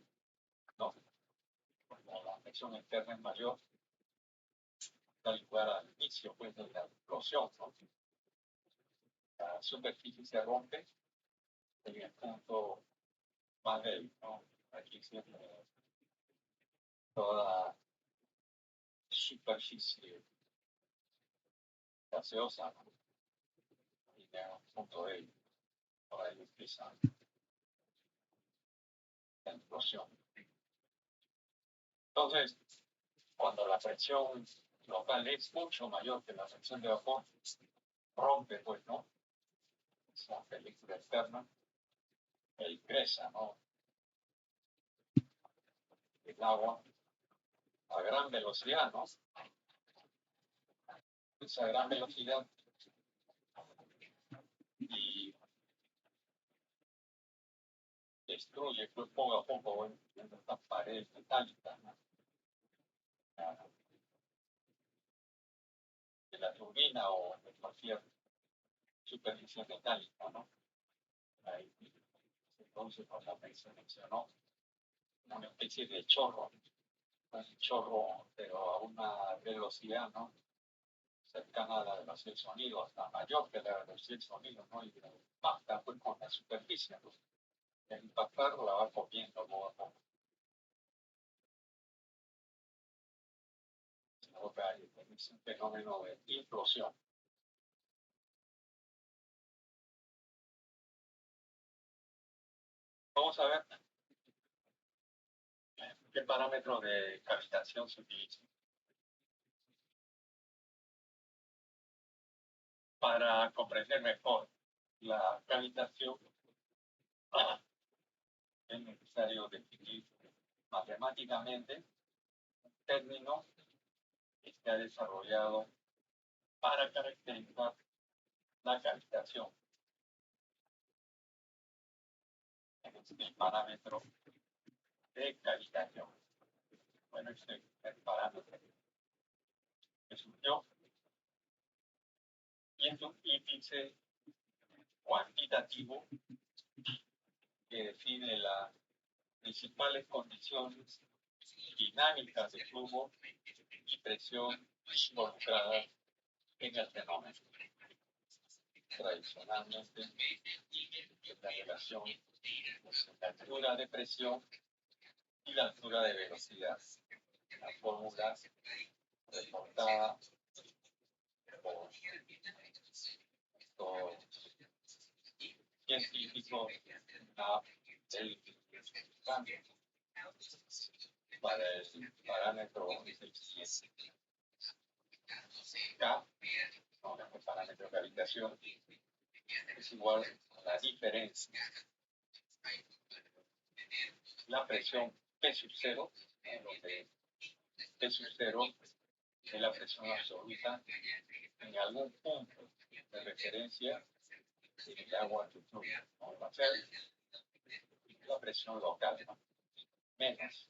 A: ¿no? Cuando la presión interna es mayor, tal cual al inicio pues, de la explosión, ¿no? La superficie se rompe en el punto más débil, ¿no? Aquí siempre toda superficie gaseosa, ¿no? Tiene un punto débil, por ahí empieza la explosión. Entonces, cuando la presión local es mucho mayor que la presión de vapor, rompe, pues, ¿no? Esa película externa e ingresa, ¿no? El agua a gran velocidad, ¿no? Esa gran velocidad y destruye, pues, poco a poco, ¿no? Esta pared metálica, ¿no? De la turbina o de cualquier superficie metálica, ¿no? Ahí, entonces, como se mencionó, una especie de chorro, un chorro, pero a una velocidad, ¿no? Cercana a la velocidad del sonido, hasta mayor que la velocidad del sonido, ¿no? Y impacta pues, con la superficie, ¿no? El impactar la va comiendo poco a poco. Es un fenómeno de implosión. Vamos a ver qué parámetro de cavitación se utiliza. Para comprender mejor la cavitación, es necesario definir matemáticamente un término que se ha desarrollado para caracterizar la cavitación. Es el parámetro de cavitación. Bueno, este es el parámetro que surgió y es un índice cuantitativo que define las principales condiciones dinámicas de flujo y presión involucradas en el fenómeno. Tradicionalmente, la relación entre la altura de presión y la altura de velocidad. La fórmula reportada por estos científicos del cambio para el parámetro es el siguiente. K, el parámetro de cavitación, es igual a la diferencia. La presión P sub 0, donde P sub 0 es la presión absoluta en algún punto de referencia del agua que fluye. Va a ser la presión local, ¿no? Menos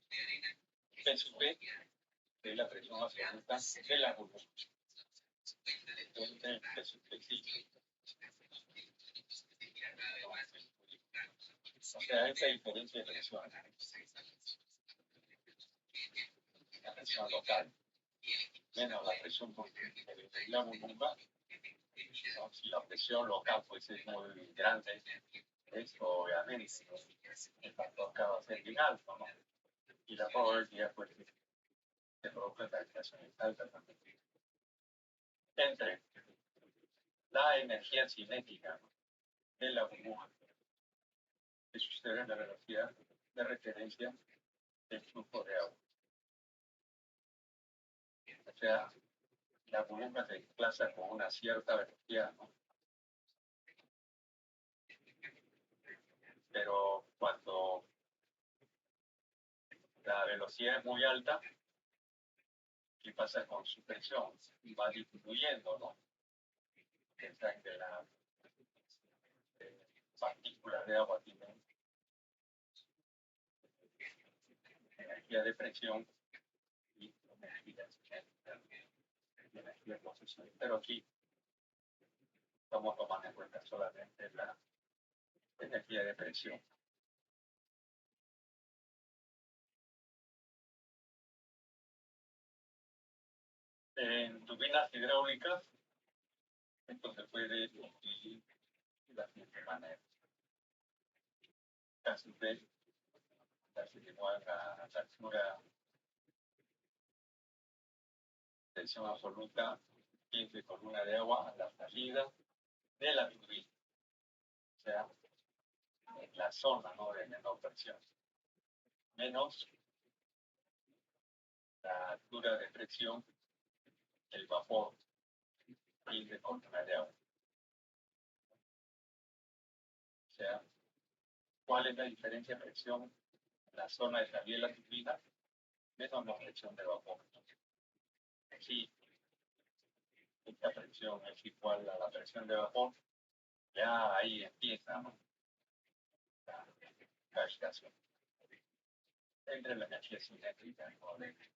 A: P sub P, que es la presión absoluta de la burbuja. Entonces, P sub P sí. O sea, esta diferencia de presión, la presión local, menos la presión de la burbuja, ¿no? Si la presión local pues, es muy grande, esto obviamente el factor K va a ser bien alto, ¿no? Y la probabilidad pues, de provocar cavitación es alta también. Entre la energía cinética, ¿no? De la burbuja, que sucede en la velocidad de referencia del flujo de agua. O sea, la burbuja se desplaza con una cierta velocidad, ¿no? Pero cuando la velocidad es muy alta, ¿qué pasa con su presión? Va disminuyendo, ¿no? Piensa que las partículas de agua tienen energía de presión y energía procesal. Pero aquí estamos tomando en cuenta solamente la energía de presión. En turbinas hidráulicas, esto se puede dividir de la siguiente manera. Casi B, casi igual a la altura de tensión absoluta 15 columna de agua a la salida de la turbina. O sea, en la zona, ¿no?, de menor presión. Menos la altura de presión del vapor 15 columna de agua. O sea, ¿cuál es la diferencia de presión en la zona de salida de la turbina? Menos la presión de vapor. Aquí, esta presión es igual a la presión de vapor. Ya ahí empieza, ¿no?, la calificación entre la energía cinética y la energía.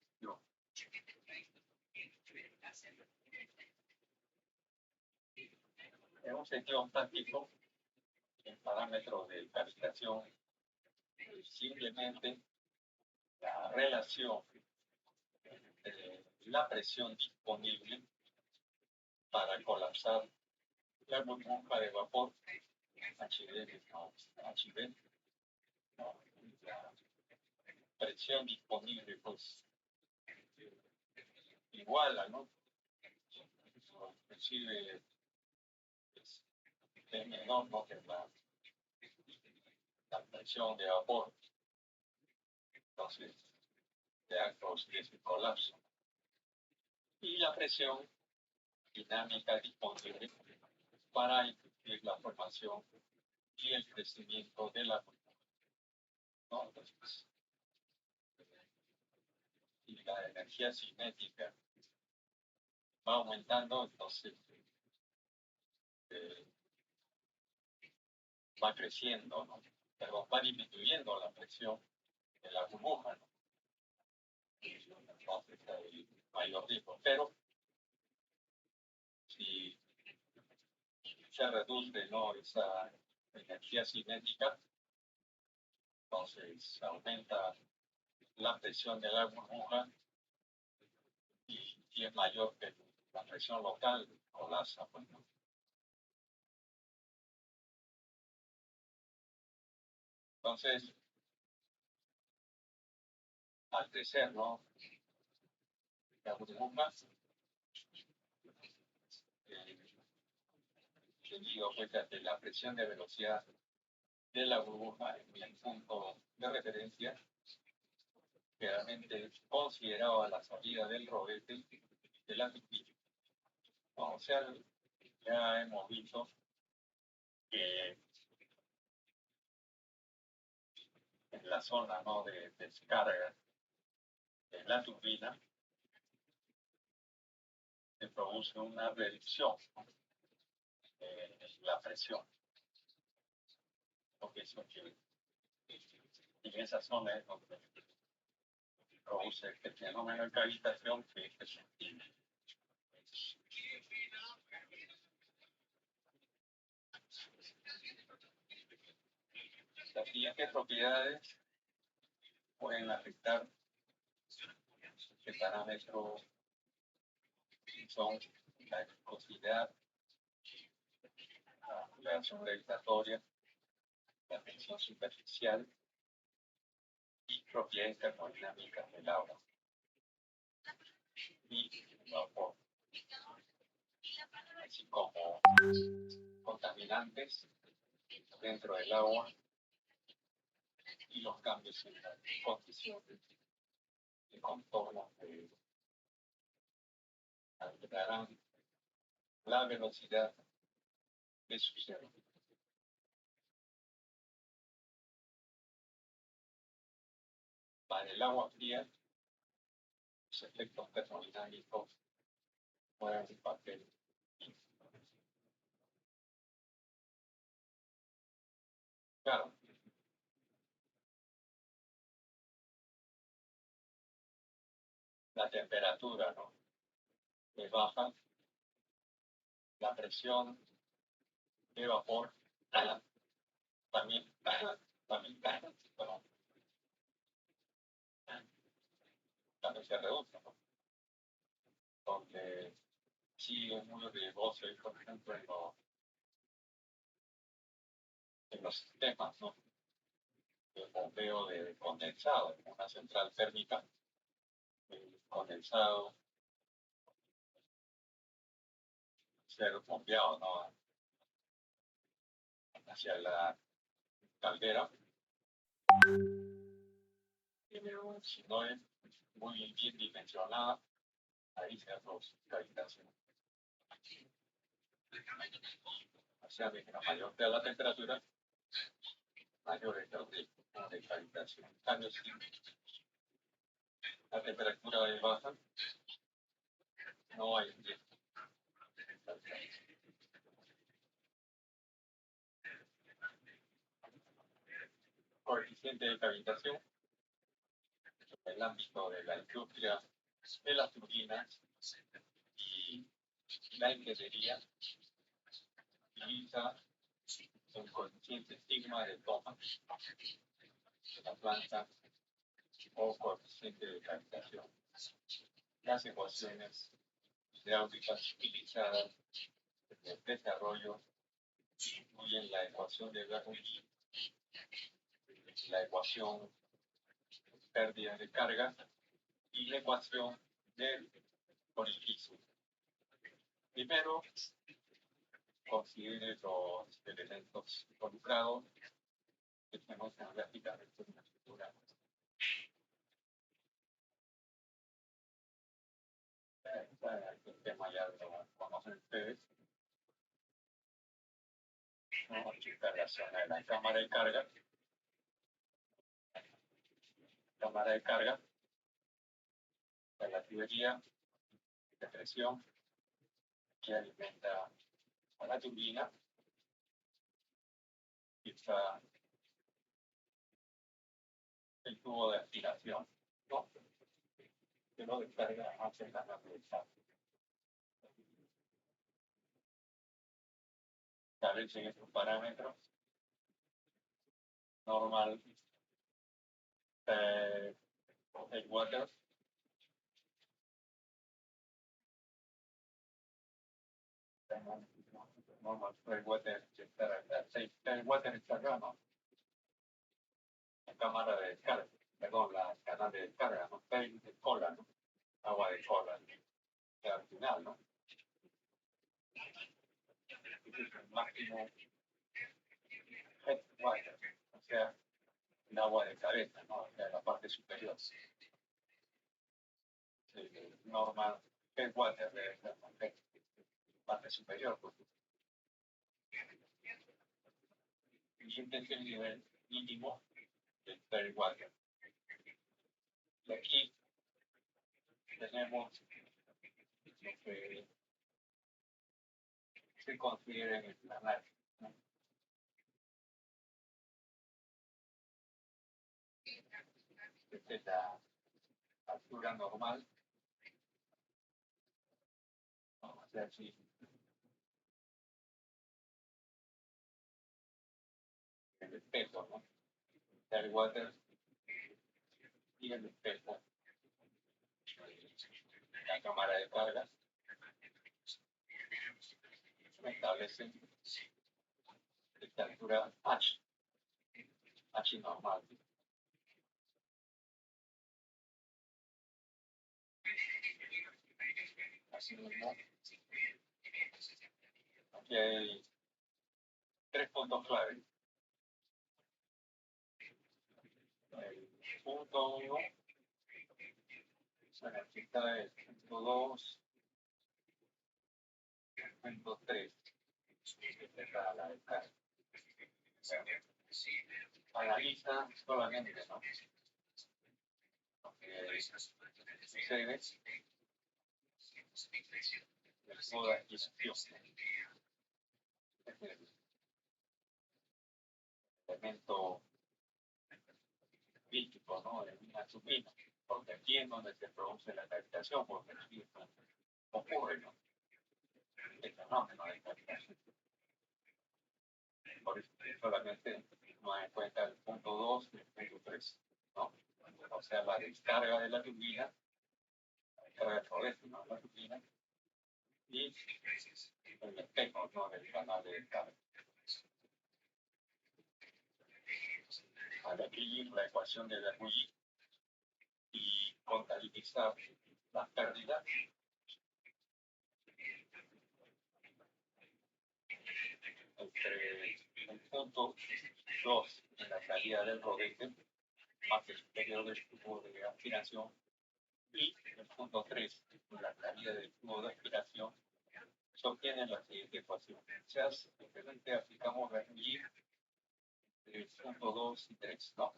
A: En un sentido práctico, el parámetro de calificación es simplemente la relación entre la presión disponible para colapsar la burbuja de vapor HB, la presión disponible, pues iguala, ¿no? Inclusive es menor, ¿no?, que la presión de vapor. Entonces, de actos de ese colapso. Y la presión dinámica disponible para impedir la formación y el crecimiento de la burbuja, ¿no? Entonces, si la energía cinética va aumentando, entonces va creciendo, ¿no? Pero va disminuyendo la presión de la burbuja, ¿no? Entonces hay mayor riesgo. Pero si se reduce, ¿no?, esa energía cinética, entonces aumenta la presión de la burbuja y es mayor que la presión local, colapsa, pues, ¿no? Entonces, al crecer, ¿no?, la burbuja, debido pues a que la presión de velocidad de la burbuja en el punto de referencia, realmente consideraba la salida del rodete de la turbina. O sea, ya hemos visto que en la zona, ¿no?, de descarga de la turbina se produce una reducción en la presión. Porque eso que en esa zona es donde produce este fenómeno de cavitación que es perceptible. Las siguientes propiedades pueden afectar este parámetro, son la viscosidad, la acción gravitatoria, la tensión superficial y propiedades termodinámicas del agua y el vapor, así como contaminantes dentro del agua y los cambios en las condiciones de contorno que alterarán la velocidad de suceder. Para el agua fría, los efectos termodinámicos juegan un papel ínfimo. Claro, la temperatura, ¿no?, es baja, la presión de vapor también, bueno, también se reduce, ¿no? Donde sí es muy riesgoso, y por ejemplo, en los sistemas, ¿no?, de bombeo de condensado, en una central térmica, el condensado ser bombeado, ¿no?, hacia la caldera, pero si no es muy bien dimensionada, ahí se produce cavitación. O sea, mientras mayor sea la temperatura, mayor es el riesgo de cavitación. En cambio, si la temperatura es baja, no hay riesgo. Coeficiente de cavitación, en el ámbito de la industria de las turbinas y la ingeniería, utiliza el coeficiente sigma de toma de la planta o coeficiente de cavitación. Las ecuaciones hidráulicas utilizadas en el desarrollo incluyen la ecuación de Bernoulli, la ecuación de pérdida de carga y la ecuación del orificio. Primero, considere los elementos involucrados que tenemos gráficamente en la estructura. El tema ya lo conocen ustedes. Esta es la zona de la cámara de carga. Cámara de carga, la tubería de presión que alimenta a la turbina. Y está el tubo de aspiración, ¿no?, que lo descarga hacia la naturaleza. Establecen estos parámetros. Normal headwater, normal headwater está acá, ¿no?, la cámara de descarga, perdón, la canal de descarga, ¿no?, tank de cola, ¿no?, agua de cola, al final, ¿no? Este es el máximo headwater, o sea, el agua de cabeza, ¿no?, o sea, la parte superior. El normal headwater de la parte superior, porque este es el nivel mínimo del headwater. Y aquí tenemos lo que se considera en el canal, ¿no? Esta es la altura normal, ¿no?, o sea, si el espejo, ¿no?, el water y el espejo, la cámara de cargas, establecen esta altura H normal. Así mismo, aquí hay 3 puntos clave. El punto 1, bueno, aquí está el punto 2, el punto 3, esta es la descarga. Analiza solamente, ¿no?, sucede el modo de adquisición. Es el elemento crítico, ¿no?, de una turbina, porque aquí es donde se produce la cavitación, porque aquí ocurre, ¿no? El fenómeno de gravitación. Por eso solamente tomar en cuenta el punto 2 y el punto 3, ¿no? O sea, la descarga de la turbina, la descarga del rodete, ¿no? La turbina, y el espejo, ¿no? Del canal de descarga. Al escribir la ecuación de Bernoulli y contabilizar las pérdidas, entre el punto 2 en la salida del rodete, más el superior del tubo de aspiración, y el punto 3 en la salida del tubo de aspiración, se obtiene la siguiente ecuación. O sea, simplemente aplicamos Bernoulli del punto 2 y 3, ¿no?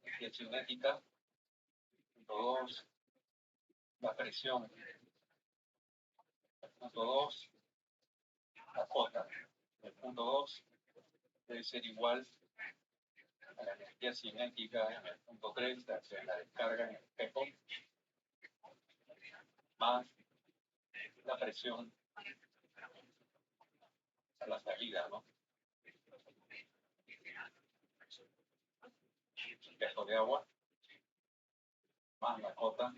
A: Energía cinética, punto 2, la presión, el punto 2, la cota, el punto 2 debe ser igual a la energía cinética en el punto 3, hacia la descarga en el espejo, más la presión a la salida, ¿no? Espejo de agua, más la cota,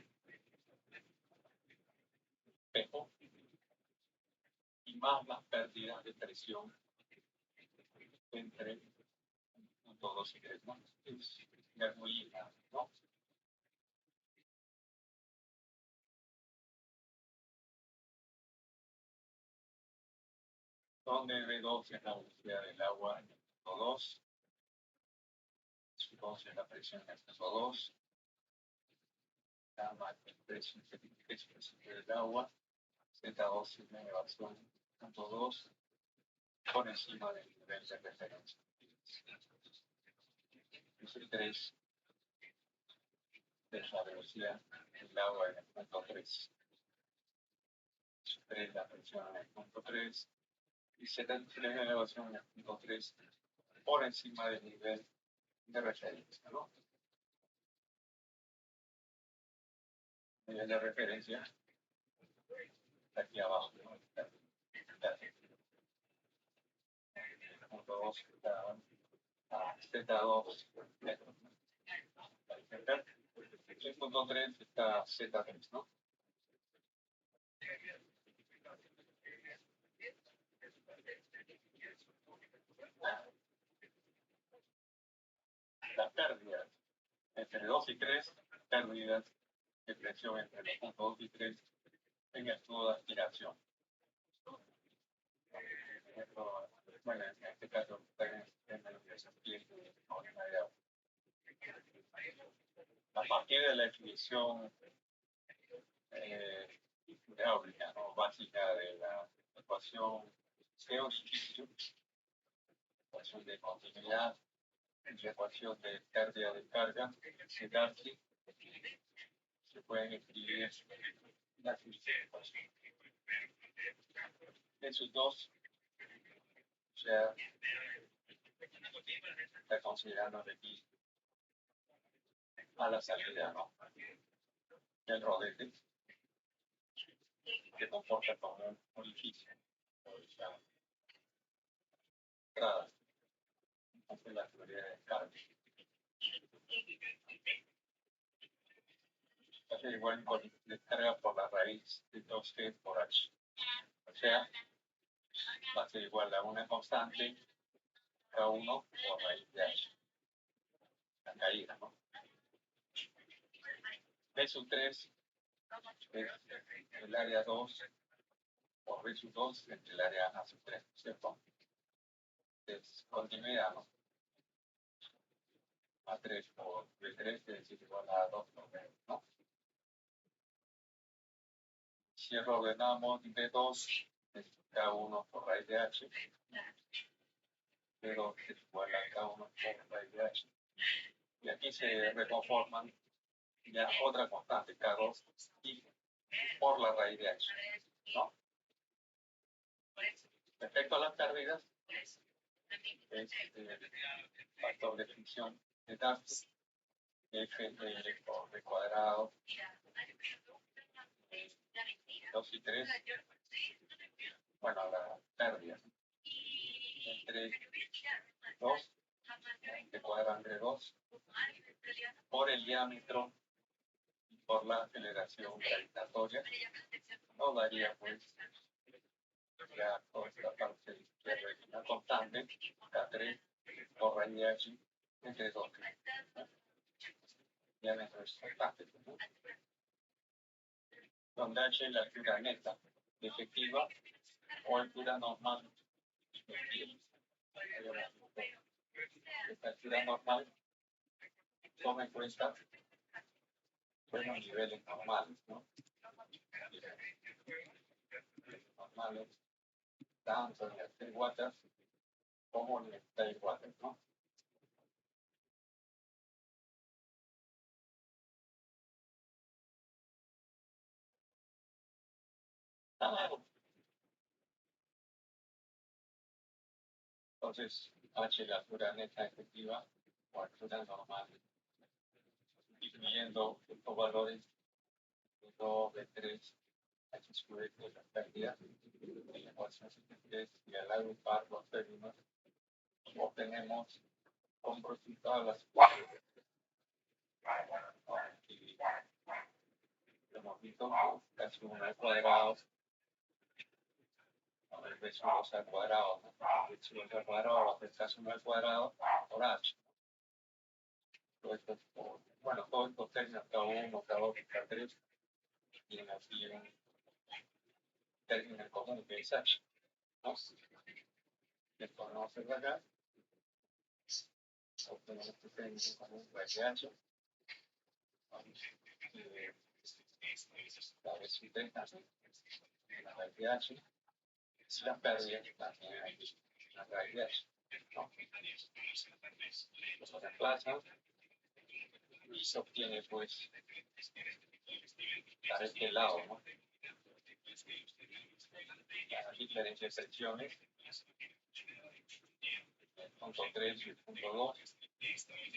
A: espejo, y más las pérdidas de presión entre punto 2 y 3, ¿no? Es Bernoulli, ¿no? Donde V2 es la velocidad del agua en el punto 2, S2 es la presión en el punto 2, gamma es el precio del agua, Z2 es la elevación en el punto 2 por encima del nivel de referencia. S3 es la velocidad del agua en el punto 3. S3 la presión en el punto 3 y Z3 es la elevación en el punto 3 por encima del nivel de referencia, ¿no? Nivel de referencia aquí abajo, ¿no? El punto 2 está a Z2 metros, ¿no? El punto 3 está Z3, ¿no? Las pérdidas entre 2 y 3, pérdidas de presión entre los puntos 2 y 3 en el tubo de aspiración. Bueno, en este caso, en el de agua. A partir de la definición hidráulica, ¿no? Básica de la ecuación teórica, ecuación de continuidad, la ecuación de pérdida de carga, de Darcy, se pueden escribir las ecuaciones. Esos dos, o sea, está considerando aquí a la salida, ¿no? Del rodete, que comporta como un orificio, o sea, entrada, entonces la teoría de carga. Entonces igual con descarga por la raíz de 2G por H. O sea, va a ser igual a una constante K1 por raíz de H. La caída, ¿no? B sub 3 es el área 2 por B sub 2 entre el área A sub 3, ¿cierto? Es continuidad, ¿no? A3 por B3 es igual a 2 por B, ¿no? Si ordenamos B2 es K1 por raíz de H, B2 es igual a K1 por raíz de H. Y aquí se reconforman ya otra constante, K2, y por la raíz de H, ¿no? Respecto a las pérdidas, es el factor de fricción de Darcy, F por B cuadrado 2 y 3, bueno, la pérdida entre 2, que cuadra entre 2, por el diámetro y por la aceleración gravitatoria, nos daría pues ya toda esta parte izquierda es una constante, K3 por raíz de H entre 2. Diámetro es constante, ¿no? Donde H es la altura neta efectiva o altura normal. Esta altura normal toma en cuenta buenos niveles normales, ¿no? Normales, tanto en el 3 watts como en el 6 watts, ¿no? Entonces, H la altura neta efectiva o altura normal, disminuyendo estos valores de 2, de 3, H sube de las pérdidas de la ecuación 73 y al agrupar los términos obtenemos como resultado las hemos visto casi 1 al cuadrado, el B2 al cuadrado, ¿no? El B2 al cuadrado va a ser casi 1 al cuadrado por H. Bueno, todos estos términos, K1, K2, K3, tienen aquí un término en común que es H, ¿no? Esto no se va acá. Obtenemos este término en común que es H. La resistencia en la raíz de H. Y la pérdida también en la raíz de H, ¿no? Los reemplazan y se obtiene, pues, para este lado, ¿no? Las diferentes secciones, el punto 3 y el punto 2,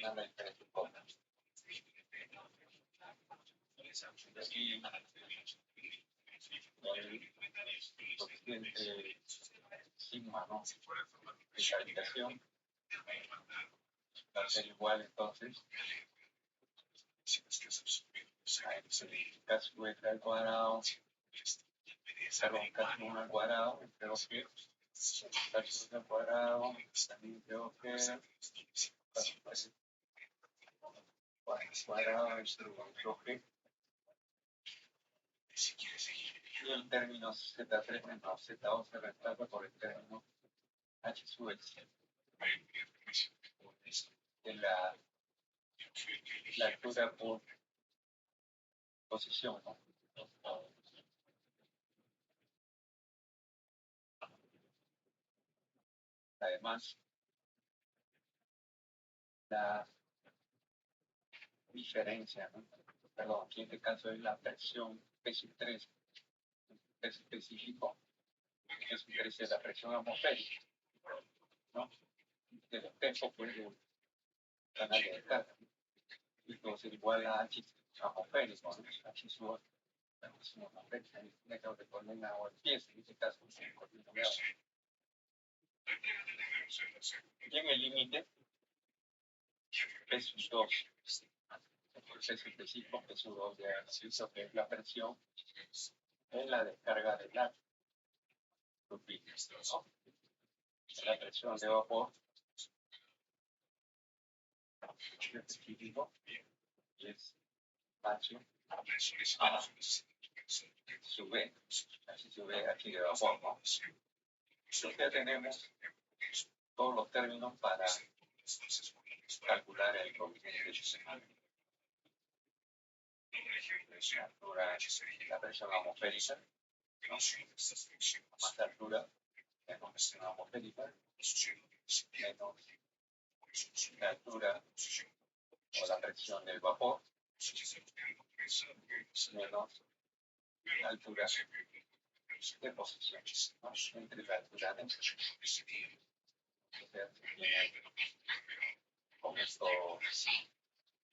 A: dan la diferencia cómoda. Aquí, el coeficiente sigma, ¿no? De calificación va a ser igual, entonces, casi V al cuadrado, perdón, casi 1 al cuadrado, entre 2G, casi 1 al cuadrado, también creo que casi cuadrado entre 2G, y el término Z3 menos Z2 se reemplaza por el término H sub X, de la altura por posición, ¿no? Además, la diferencia, ¿no? Perdón, aquí en este caso es la presión P3, es específico, P3 es la presión atmosférica, ¿no? Del espejo, pues, del canal de descarga. Y todo es igual a H atmosférico, ¿no? H sub la presión atmosférica, en este caso de columna o el pie, en este caso es columna de agua. Y en el límite, P2, el proceso específico P2 de ejercicio, que es la presión en la descarga del agua, ¿no? La presión de vapor específico es H sub B, H sub B, H de vapor, ¿no? Entonces ya tenemos todos los términos para calcular el coeficiente decimal. La presión atmosférica, ¿no? Más altura, menos presión atmosférica, menos la altura o la presión del vapor, menos la altura de posición, ¿no? Entre la altura de con estos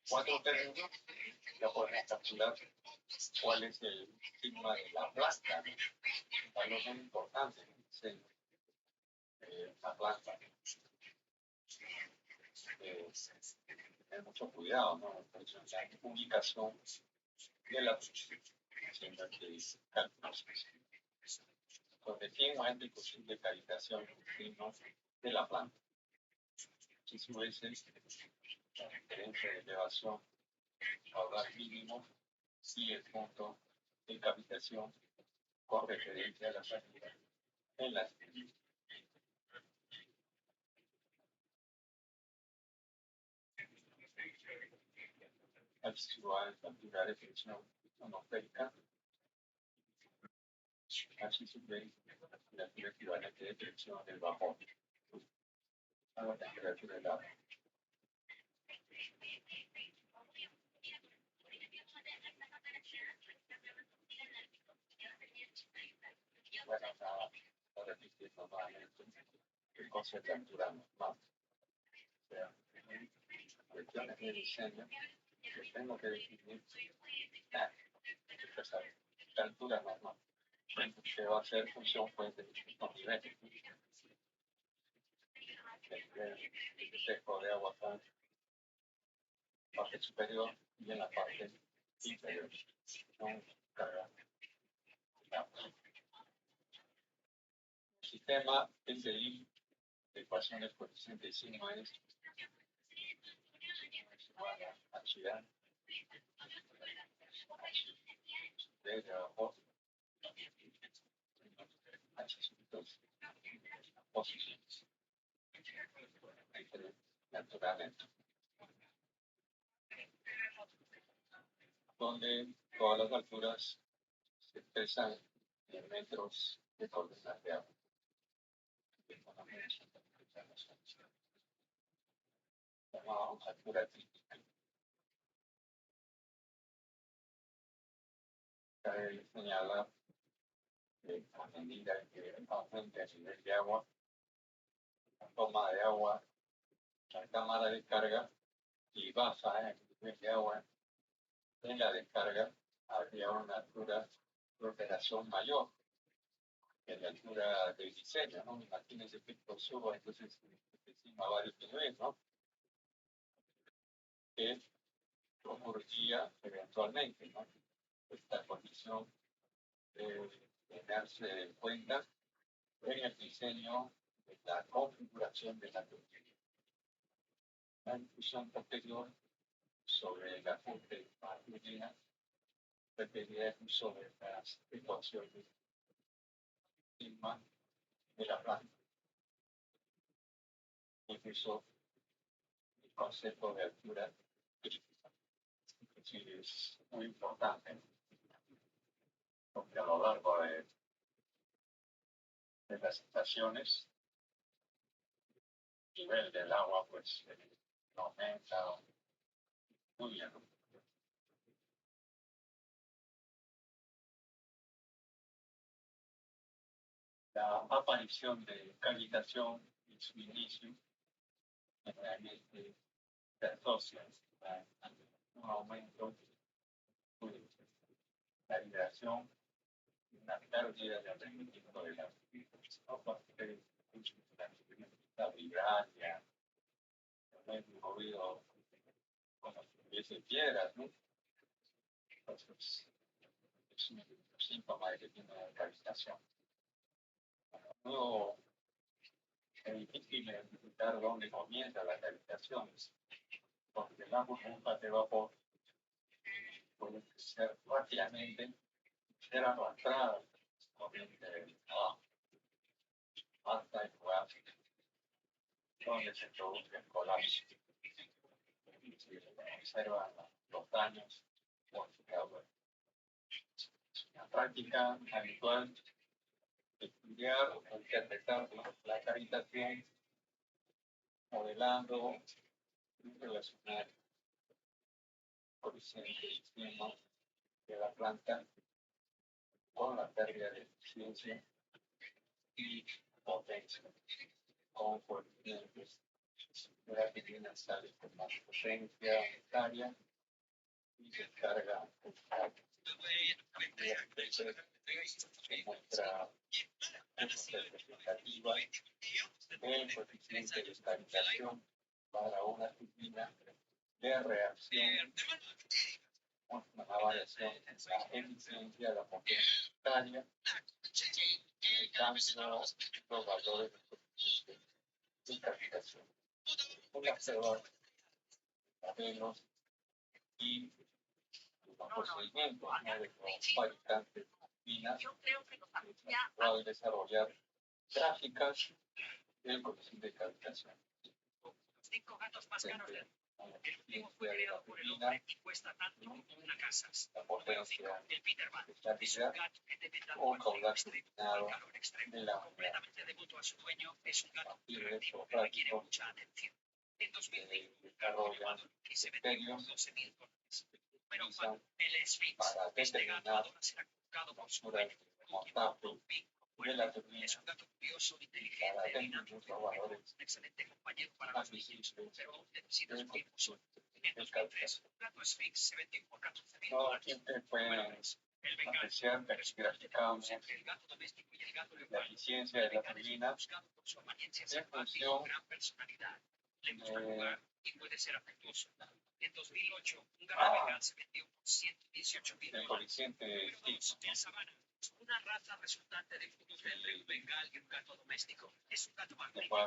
A: 4 términos ya podemos calcular cuál es el sigma de la planta, ¿no? Un valor muy importante en el diseño. La planta. Tener mucho cuidado, ¿no? La ubicación de la haciendo que cálculos. Donde tiene un alto de calificación de la planta. Muchísimas veces la diferencia de elevación caudal mínimo y el punto de cavitación con referencia a la salida en las al situar en altura de presión atmosférica, así se ve la altura equivalente de presión del vapor a la temperatura del agua. Bueno, a repetir nuevamente el concepto de altura normal. O sea, cuestiones de diseño que tengo que definir la altura normal. Que va a ser función pues de distintos niveles. El espejo de agua está en la parte superior y en la parte inferior. No carga. El sistema SI de ecuaciones coeficiente sigma es igual a H de abajo H sub 2 posiciones naturalmente, donde todas las alturas se expresan en metros de coordenadas de agua. Llamamos altura crítica. Cabe señalar que a medida que aumenta el nivel de agua, la toma de agua, la cámara de carga y baja el nivel de agua en la descarga, habría una altura de operación mayor que la altura del diseño, ¿no? Imagínense que esto suba, entonces encima varios niveles, ¿no? Que ocurriría eventualmente, ¿no? Esta condición debe tenerse en cuenta en el diseño de la configuración de la turbina. La discusión posterior sobre la fuente de la turbina requería sobre las ecuaciones sigma de la planta. Incluso el concepto de altura sí es muy importante, porque a lo largo de las estaciones, el nivel del agua pues aumenta muy bien. La aparición de cavitación en su inicio generalmente se asocia a un aumento de la vibración, una pérdida de rendimiento de las la vibraria, un ruido como si hubiese piedras, ¿no? Entonces, es un síntoma de que tiene una cavitación. Luego, es difícil identificar dónde comienza la cavitación, porque el agua nunca de vapor puede ser rápidamente ser arrastrada corriente del agua hasta el lugar donde se produce el colapso. Se observan los daños por el agua. La práctica habitual de estudiar o interpretar la cavitación modelando y relacionar coeficiente y clima de la planta con la pérdida de eficiencia y potencia con coeficientes de la que sales con más potencia unitaria y descarga. que muestra representativa el coeficiente de estabilización para una turbina de reacción con una variación en la eficiencia de la potencia unitaria, en cambio los valores de calificación. Un observador modelos y los procedimientos de los fabricantes de turbinas para desarrollar gráficas del coeficiente de calificación. La potencia de estabilidad o caudal destinado de la unidad. A partir de eso, práctico, desarrollan criterios que utilizan para determinar la postura montable de la turbina para determinar los valores admisibles del coeficiente de calificación. No siempre pueden apreciar graficadamente la eficiencia de la turbina en función del coeficiente de
E: una raza resultante del fruto del bengal y un gato doméstico. Es un gato magnífico,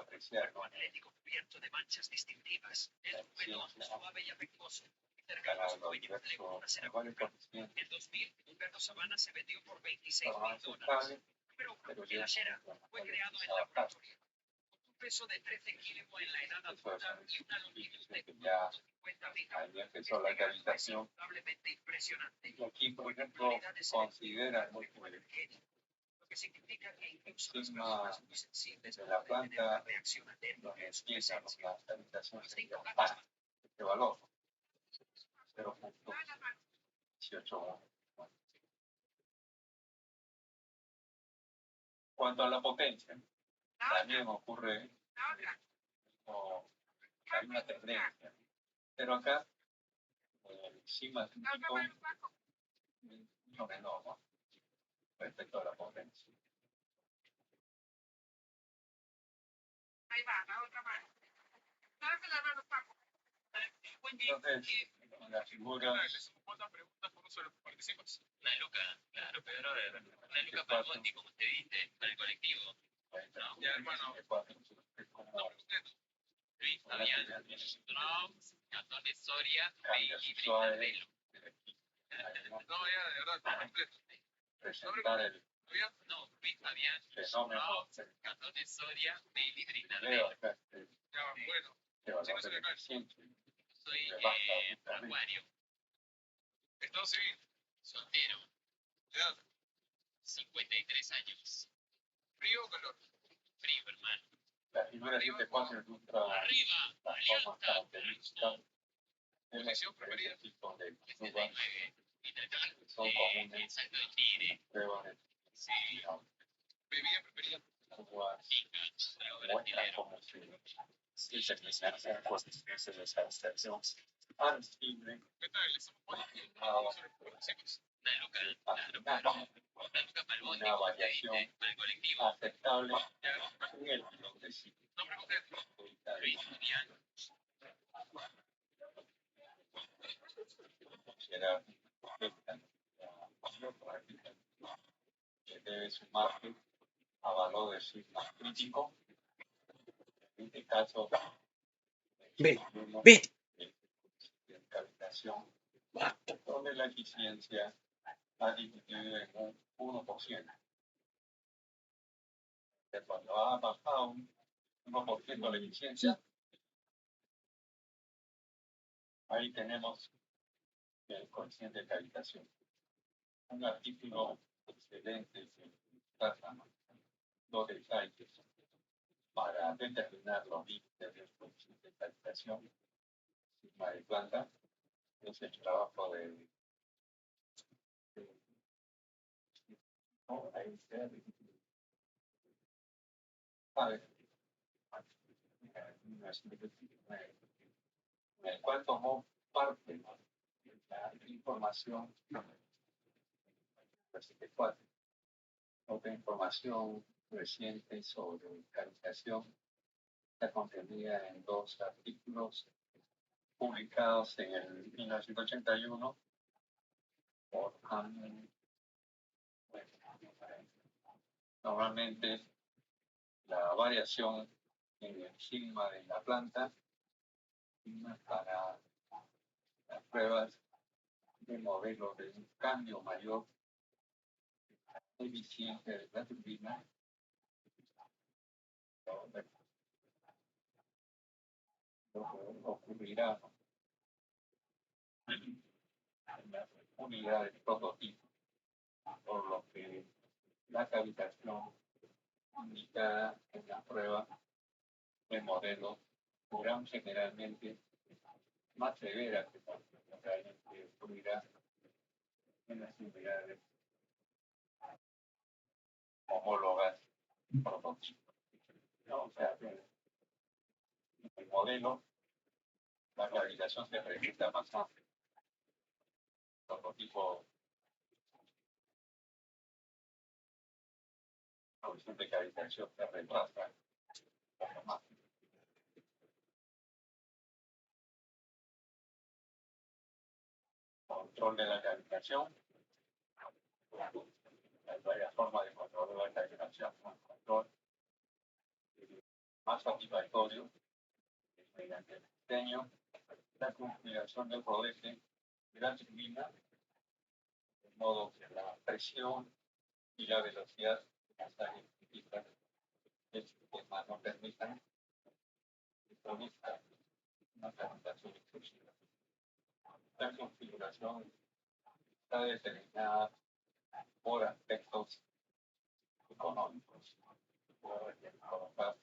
E: atlético, cubierto de manchas distintivas. Es húmedo, suave y afectuoso. Cercano a su dueño, le gusta ser acompañado. En 2000, un gato sabana se vendió por $26,000. Pero el Ashera fue creado en laboratorio. Con un peso de 13 kilos en la edad adulta y una longitud de 50 metros.
A: la calificación.
E: Impresionante.
A: Y aquí, por ejemplo, consideran
E: Lo que significa que incluso las
A: Sigma
E: personas muy sensibles
A: de la planta
E: reaccionan
A: donde empieza la estabilización sería este valor 0.181. Cuanto a la potencia, también ocurre hay una tendencia, pero acá el sigma crítico es mucho menor, ¿no? Respecto a la potencia.
E: Ahí va, la otra mano. Dame la mano, Paco.
A: Entonces, en la figura
B: Una luca, claro, pero una luca para el bondi, como usted dice, para el colectivo.
A: No,
B: ya, hermano.
A: Es como
B: Luis Fabián, Gastón de Soria,
A: cambios
B: Bailey
A: visuales.
B: No, ya, de verdad,
A: Presentar el
B: no, Luis Fabián,
A: fenómeno.
B: Gastón de Soria, Bailey
A: Leo
B: Brindandelo.
A: acá
B: Ya, bueno,
A: valor de la eficiencia.
B: soy acuario,
E: Estado civil.
B: soltero,
E: Edad.
B: 53 años.
E: Frío o calor.
B: Frío, hermano.
A: La figura 7.4 ilustra
B: Arriba,
A: las formas características del
E: Posición preferida.
A: tipo de curvas
B: 69.
A: que son comunes
B: Salto de tigre.
A: en pruebas de
B: Sí,
E: Bebida preferida.
A: curvas
B: pica, trago
A: muestran
B: brasilero.
A: cómo se determinan las coeficientes de estabilización admisible
E: ¿Qué tal? Estamos
A: a
E: Una
B: Una luca,
A: al
B: claro.
A: final
B: Una luca para el bondi,
A: una
B: como usted
A: variación
B: dice, para el colectivo.
A: aceptable en el pilón de ciclo.
E: No pregunté.
B: Luis Fabián.
A: Considerar esta práctica que debe sumarse a valor de sigma crítico. En este caso, de calificación, donde la eficiencia ha disminuido en un 1%. Cuando ha bajado un 1% la eficiencia, ahí tenemos el coeficiente de calificación. Un artículo excelente que trata los detalles para determinar los límites del coeficiente de calificación sigma de planta. Es el trabajo de en el cual tomó parte de la información 7.4. Otra información reciente sobre calificación está contenida en 2 artículos publicados en el 1981 por Hamlin. Normalmente la variación en el sigma de la planta para las pruebas de modelo de un cambio mayor eficiente de la turbina ocurrirá en las unidades prototipo, por lo que la calibración indicada en la prueba de modelo serán generalmente más severas que las que ocurrirá en las unidades homólogas prototipo. ¿No? O sea, en el modelo la calibración se presenta más amplia. Prototipo producción de calibración se retrasa más. Control de la calibración. Hay varias formas de control de la calibración. Un control más satisfactorio mediante el diseño, la configuración del rodete de la turbina, de modo que la presión y la velocidad de las áreas críticas del sistema no permitan que produzca una calibración exclusiva. La configuración está determinada por aspectos económicos. Puede colocar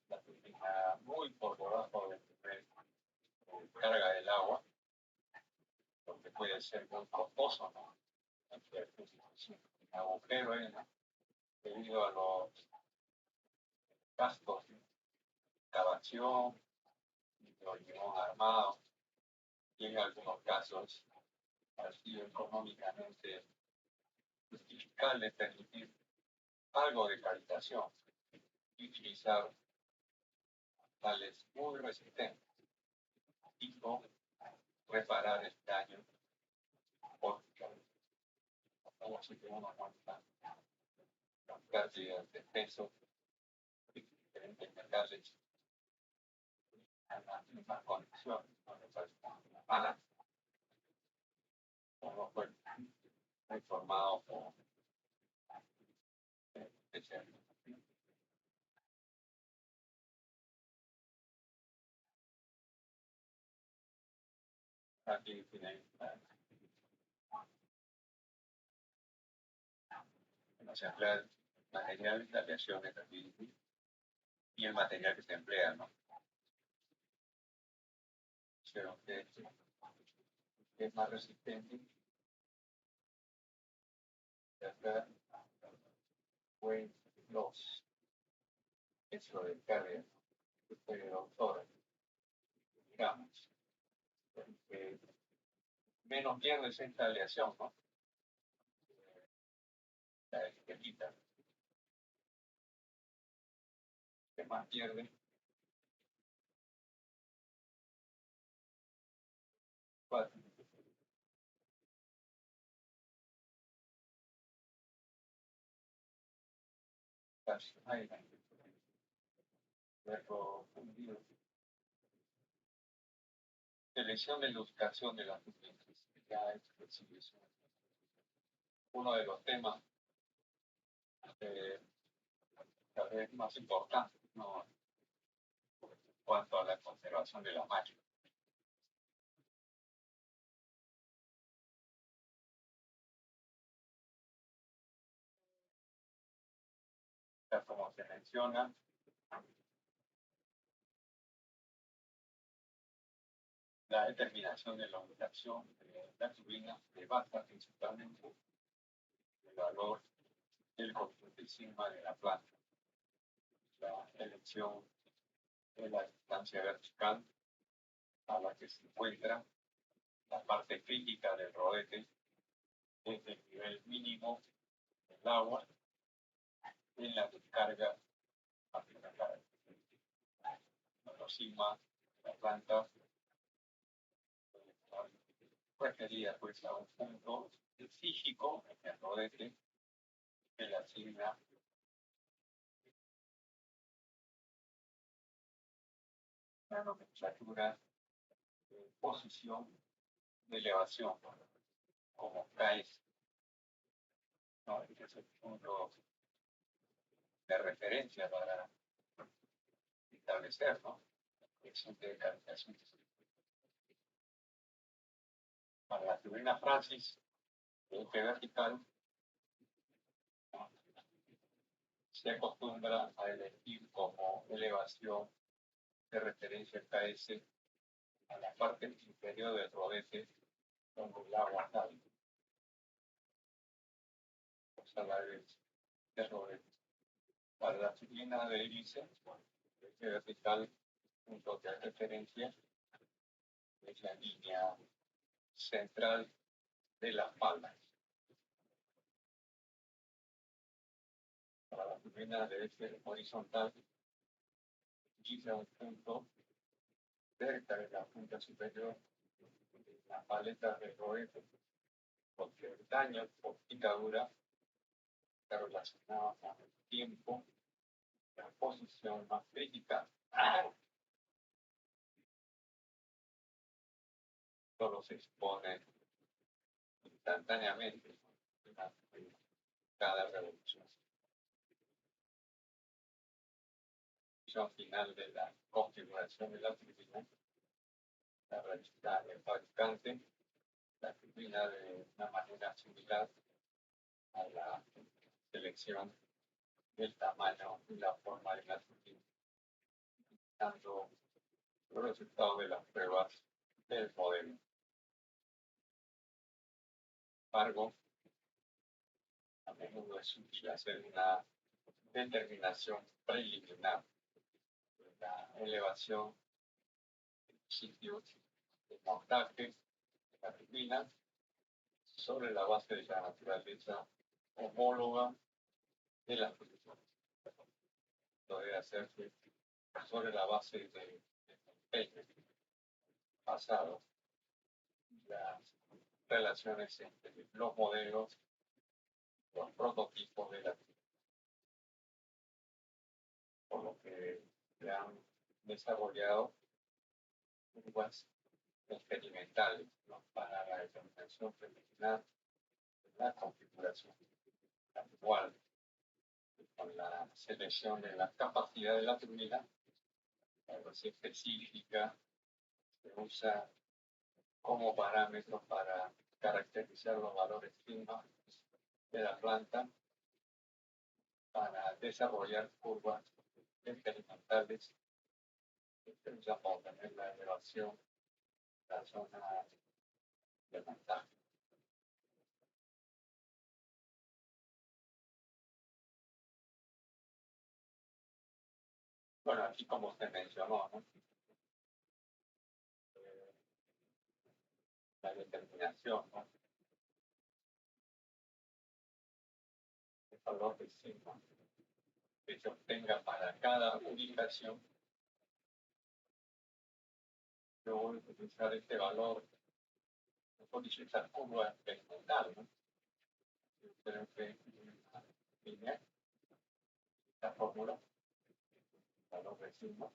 A: la turbina muy por debajo del nivel de carga del agua, lo que puede ser muy costoso, ¿no? Un agujero debido a los gastos de excavación, de hormigón armado, y en algunos casos ha sido económicamente justificable permitir algo de calibración y utilizar tales muy resistentes y no reparar el daño porque como si uno aguanta las pérdidas de peso de diferentes metales en las mismas condiciones, no me parece una mala, como fue informado por especialistas. Aquí tienen se emplea el material, la aleaciones y el material que se emplea, ¿no? Pero que es más resistente. Acá fue los eso de carga de autor, digamos, que menos pierdes esta aleación, ¿no? La etiquetita, que más pierde, fácil. Casi hay verbo fundido. Selección de ilustración de las diferencias. Ya es uno de los temas tal vez más importantes, ¿no? En cuanto a la conservación de la máquina. Ya como se menciona, la determinación de la ubicación de la turbina se basa principalmente en el valor del coeficiente sigma de la planta. La elección de la distancia vertical a la que se encuentra la parte crítica del rodete desde el nivel mínimo del agua en la descarga aplicada. Los sigma de la planta referida pues a un punto físico en el rodete que le asigna la nomenclatura de posición de elevación, como KS, ¿no? Ese es el punto de referencia para establecer, ¿no? De calificación. Para la turbina Francis, el eje vertical, ¿no? Se acostumbra a elegir como elevación de referencia el KS a la parte inferior del rodete donde el agua sale, o sea, la del rodete. Para la turbina de hélice, el eje vertical, punto de referencia, es la línea central de la falda. Para la turbina de eje horizontal, utiliza un punto cerca de la punta superior de la paleta de rodete, porque el daño por picadura está relacionado con el tiempo, la posición más crítica. Solo se expone instantáneamente cada revolución. La final de la configuración de la turbina, la realiza el fabricante, la turbina de una manera similar a la selección del tamaño y la forma de la turbina, dando los resultados de las pruebas del modelo. Sin embargo, a menudo es útil hacer una determinación preliminar de la elevación del sitio de montaje de la turbina sobre la base de la naturaleza homóloga de la turbina. Esto debe hacerse sobre la base del empeño pasado, las relaciones entre los modelos, los prototipos de la turbina, por lo que se han desarrollado curvas experimentales, ¿no? Para la determinación preliminar de la configuración actual, con la selección de la capacidad de la turbina, algo así específica, se usa como parámetro para caracterizar los valores sigma de la planta para desarrollar curvas experimentales que se usan para obtener la elevación de la zona de montaje. Bueno, aquí como se mencionó, ¿no? La determinación, ¿no? El valor de sigma que se obtenga para cada ubicación. Yo voy a utilizar este valor, voy a utilizar curva experimental, ¿no? Creo que una línea, esta fórmula, valor de sigma,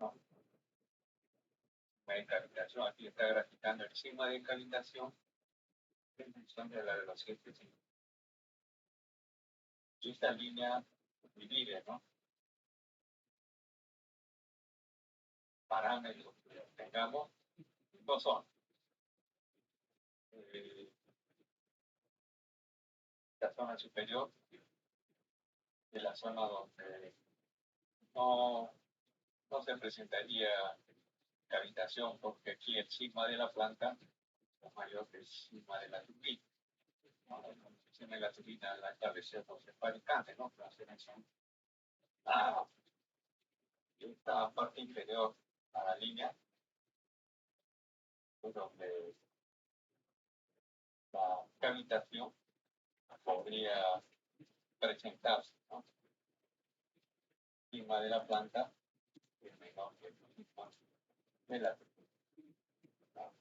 A: ¿no? De cavitación, aquí está graficando el sigma de cavitación en función de la velocidad de sigma. Y esta línea divide, ¿no? Parámetros que tengamos, no son la zona superior de la zona donde no se presentaría cavitación, porque aquí el sigma de la planta es mayor que el sigma de la turbina. ¿No? La concepción de la turbina la estableció por el fabricante, ¿no? La selección. Esta parte inferior a la línea, pues donde la cavitación podría presentarse, ¿no? Encima de la planta es menor que el sisma de la ¿no?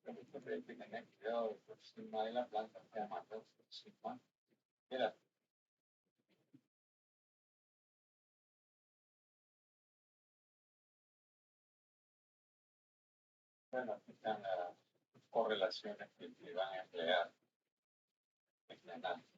A: Pero siempre hay que tener cuidado de que el sisma de la planta sea mayor que el sisma de la. Bueno, aquí están las correlaciones que se van a emplear en el análisis.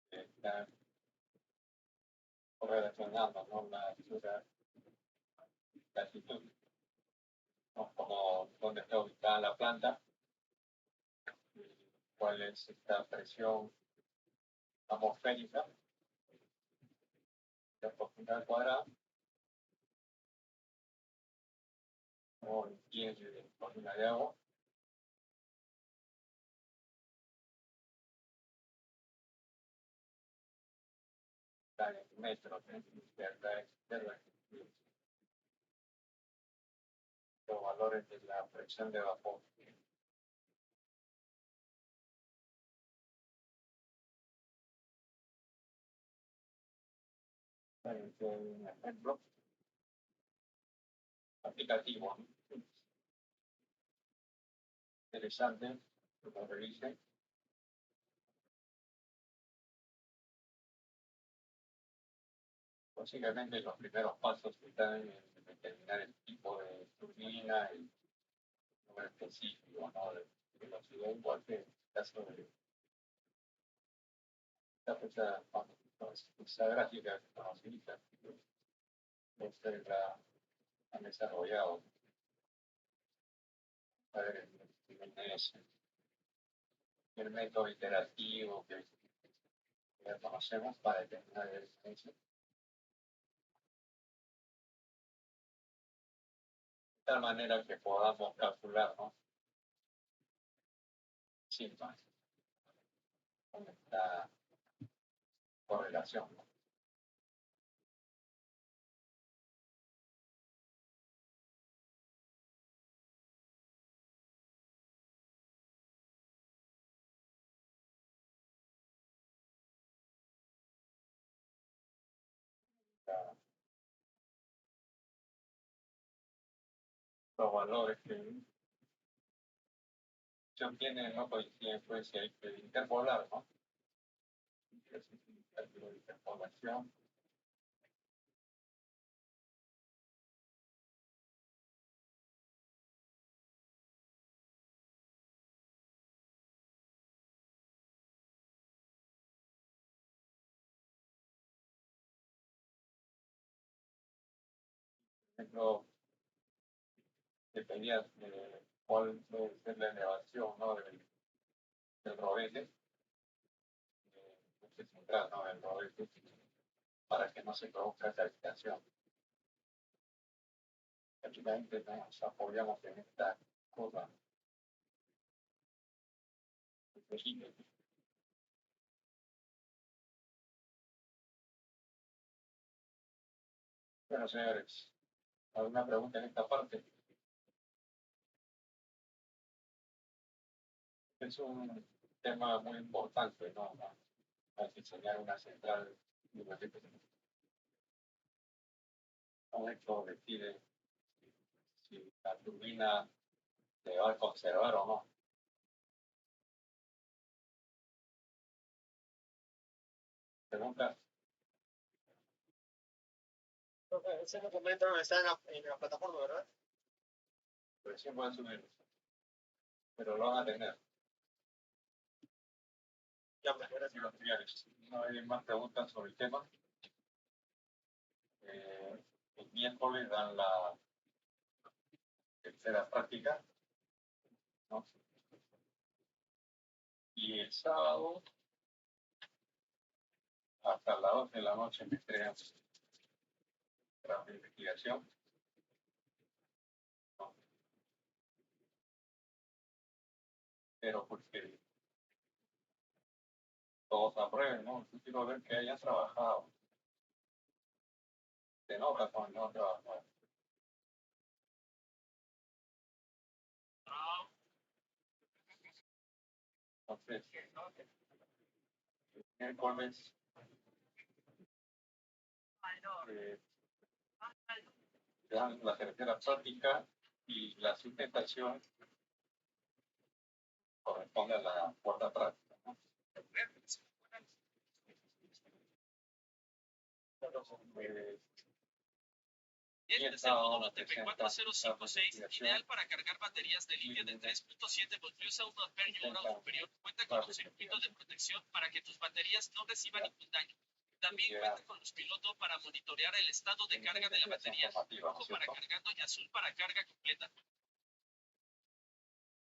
A: Están correlacionando, ¿no? La altura, la altitud, ¿no? Como dónde está ubicada la planta, cuál es esta presión atmosférica, la profundidad cuadrada, o el pie de columna de agua. Está en metros, izquierda, izquierda. Los valores de la presión de vapor. Un ejemplo aplicativo, ¿no? Interesante, que lo revisen. Básicamente los primeros pasos están en determinar el tipo de turbina, el número específico, ¿no? De velocidad, igual que en el caso de esa gráfica que nos utiliza, ustedes la han desarrollado para ver el INS, el método iterativo que ya conocemos para determinar el INS. De tal manera que podamos calcular, ¿no? Síntomas con esta correlación, ¿no? Los valores que se obtienen no coinciden, pues si hay que interpolar, ¿no? Es un cálculo de interpolación. Por ejemplo, dependía de cuál debe ser la elevación, ¿no? Del rodete, central, ¿no? Del rodete, para que no se produzca esa agitación. Prácticamente nos apoyamos en esta curva. Bueno, señores, ¿alguna pregunta en esta parte? Es un tema muy importante, ¿no? Al diseñar una central, un hecho decide si la turbina se va a conservar o no. Preguntas.
C: Ese documento está en la plataforma, ¿verdad?
A: Recién pueden subir, pero lo van a tener.
C: Ya, pues, gracias.
A: Señores, no hay más preguntas sobre el tema. El miércoles dan la tercera práctica, ¿no? Y el sábado hasta las 12 de la noche me entregan tras la investigación. ¿No? Pero porque todos aprueben, ¿no? Yo quiero ver que hayan trabajado. Se nota cuando no trabajan. Entonces, miércoles dan la tercera práctica y la sustentación corresponde a la cuarta práctica, ¿no?
E: Este es el módulo TP4056, ideal para cargar baterías de litio de 3.7 voltios a un ampere o grado superior. Cuenta con los circuitos de protección para que tus baterías no reciban ningún daño. También cuenta con los pilotos para monitorear el estado de carga de la batería, rojo para cargando y azul para carga completa.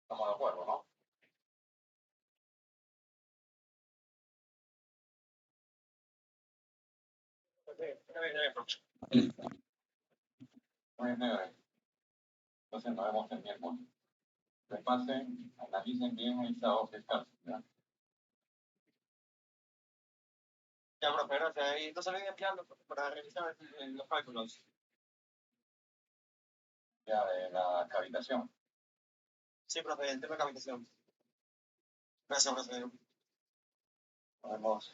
A: Estamos de acuerdo, ¿no? Muy bien. Entonces nos vemos el miércoles. Repasen, analicen bien esa hoja fiscal, ¿ya?
C: Ya, profe, gracias. Y no se olviden enviarlo para revisar los cálculos.
A: Ya de la cavitación.
C: Sí, profe, el tema de cavitación. Gracias, profe.
A: Nos vemos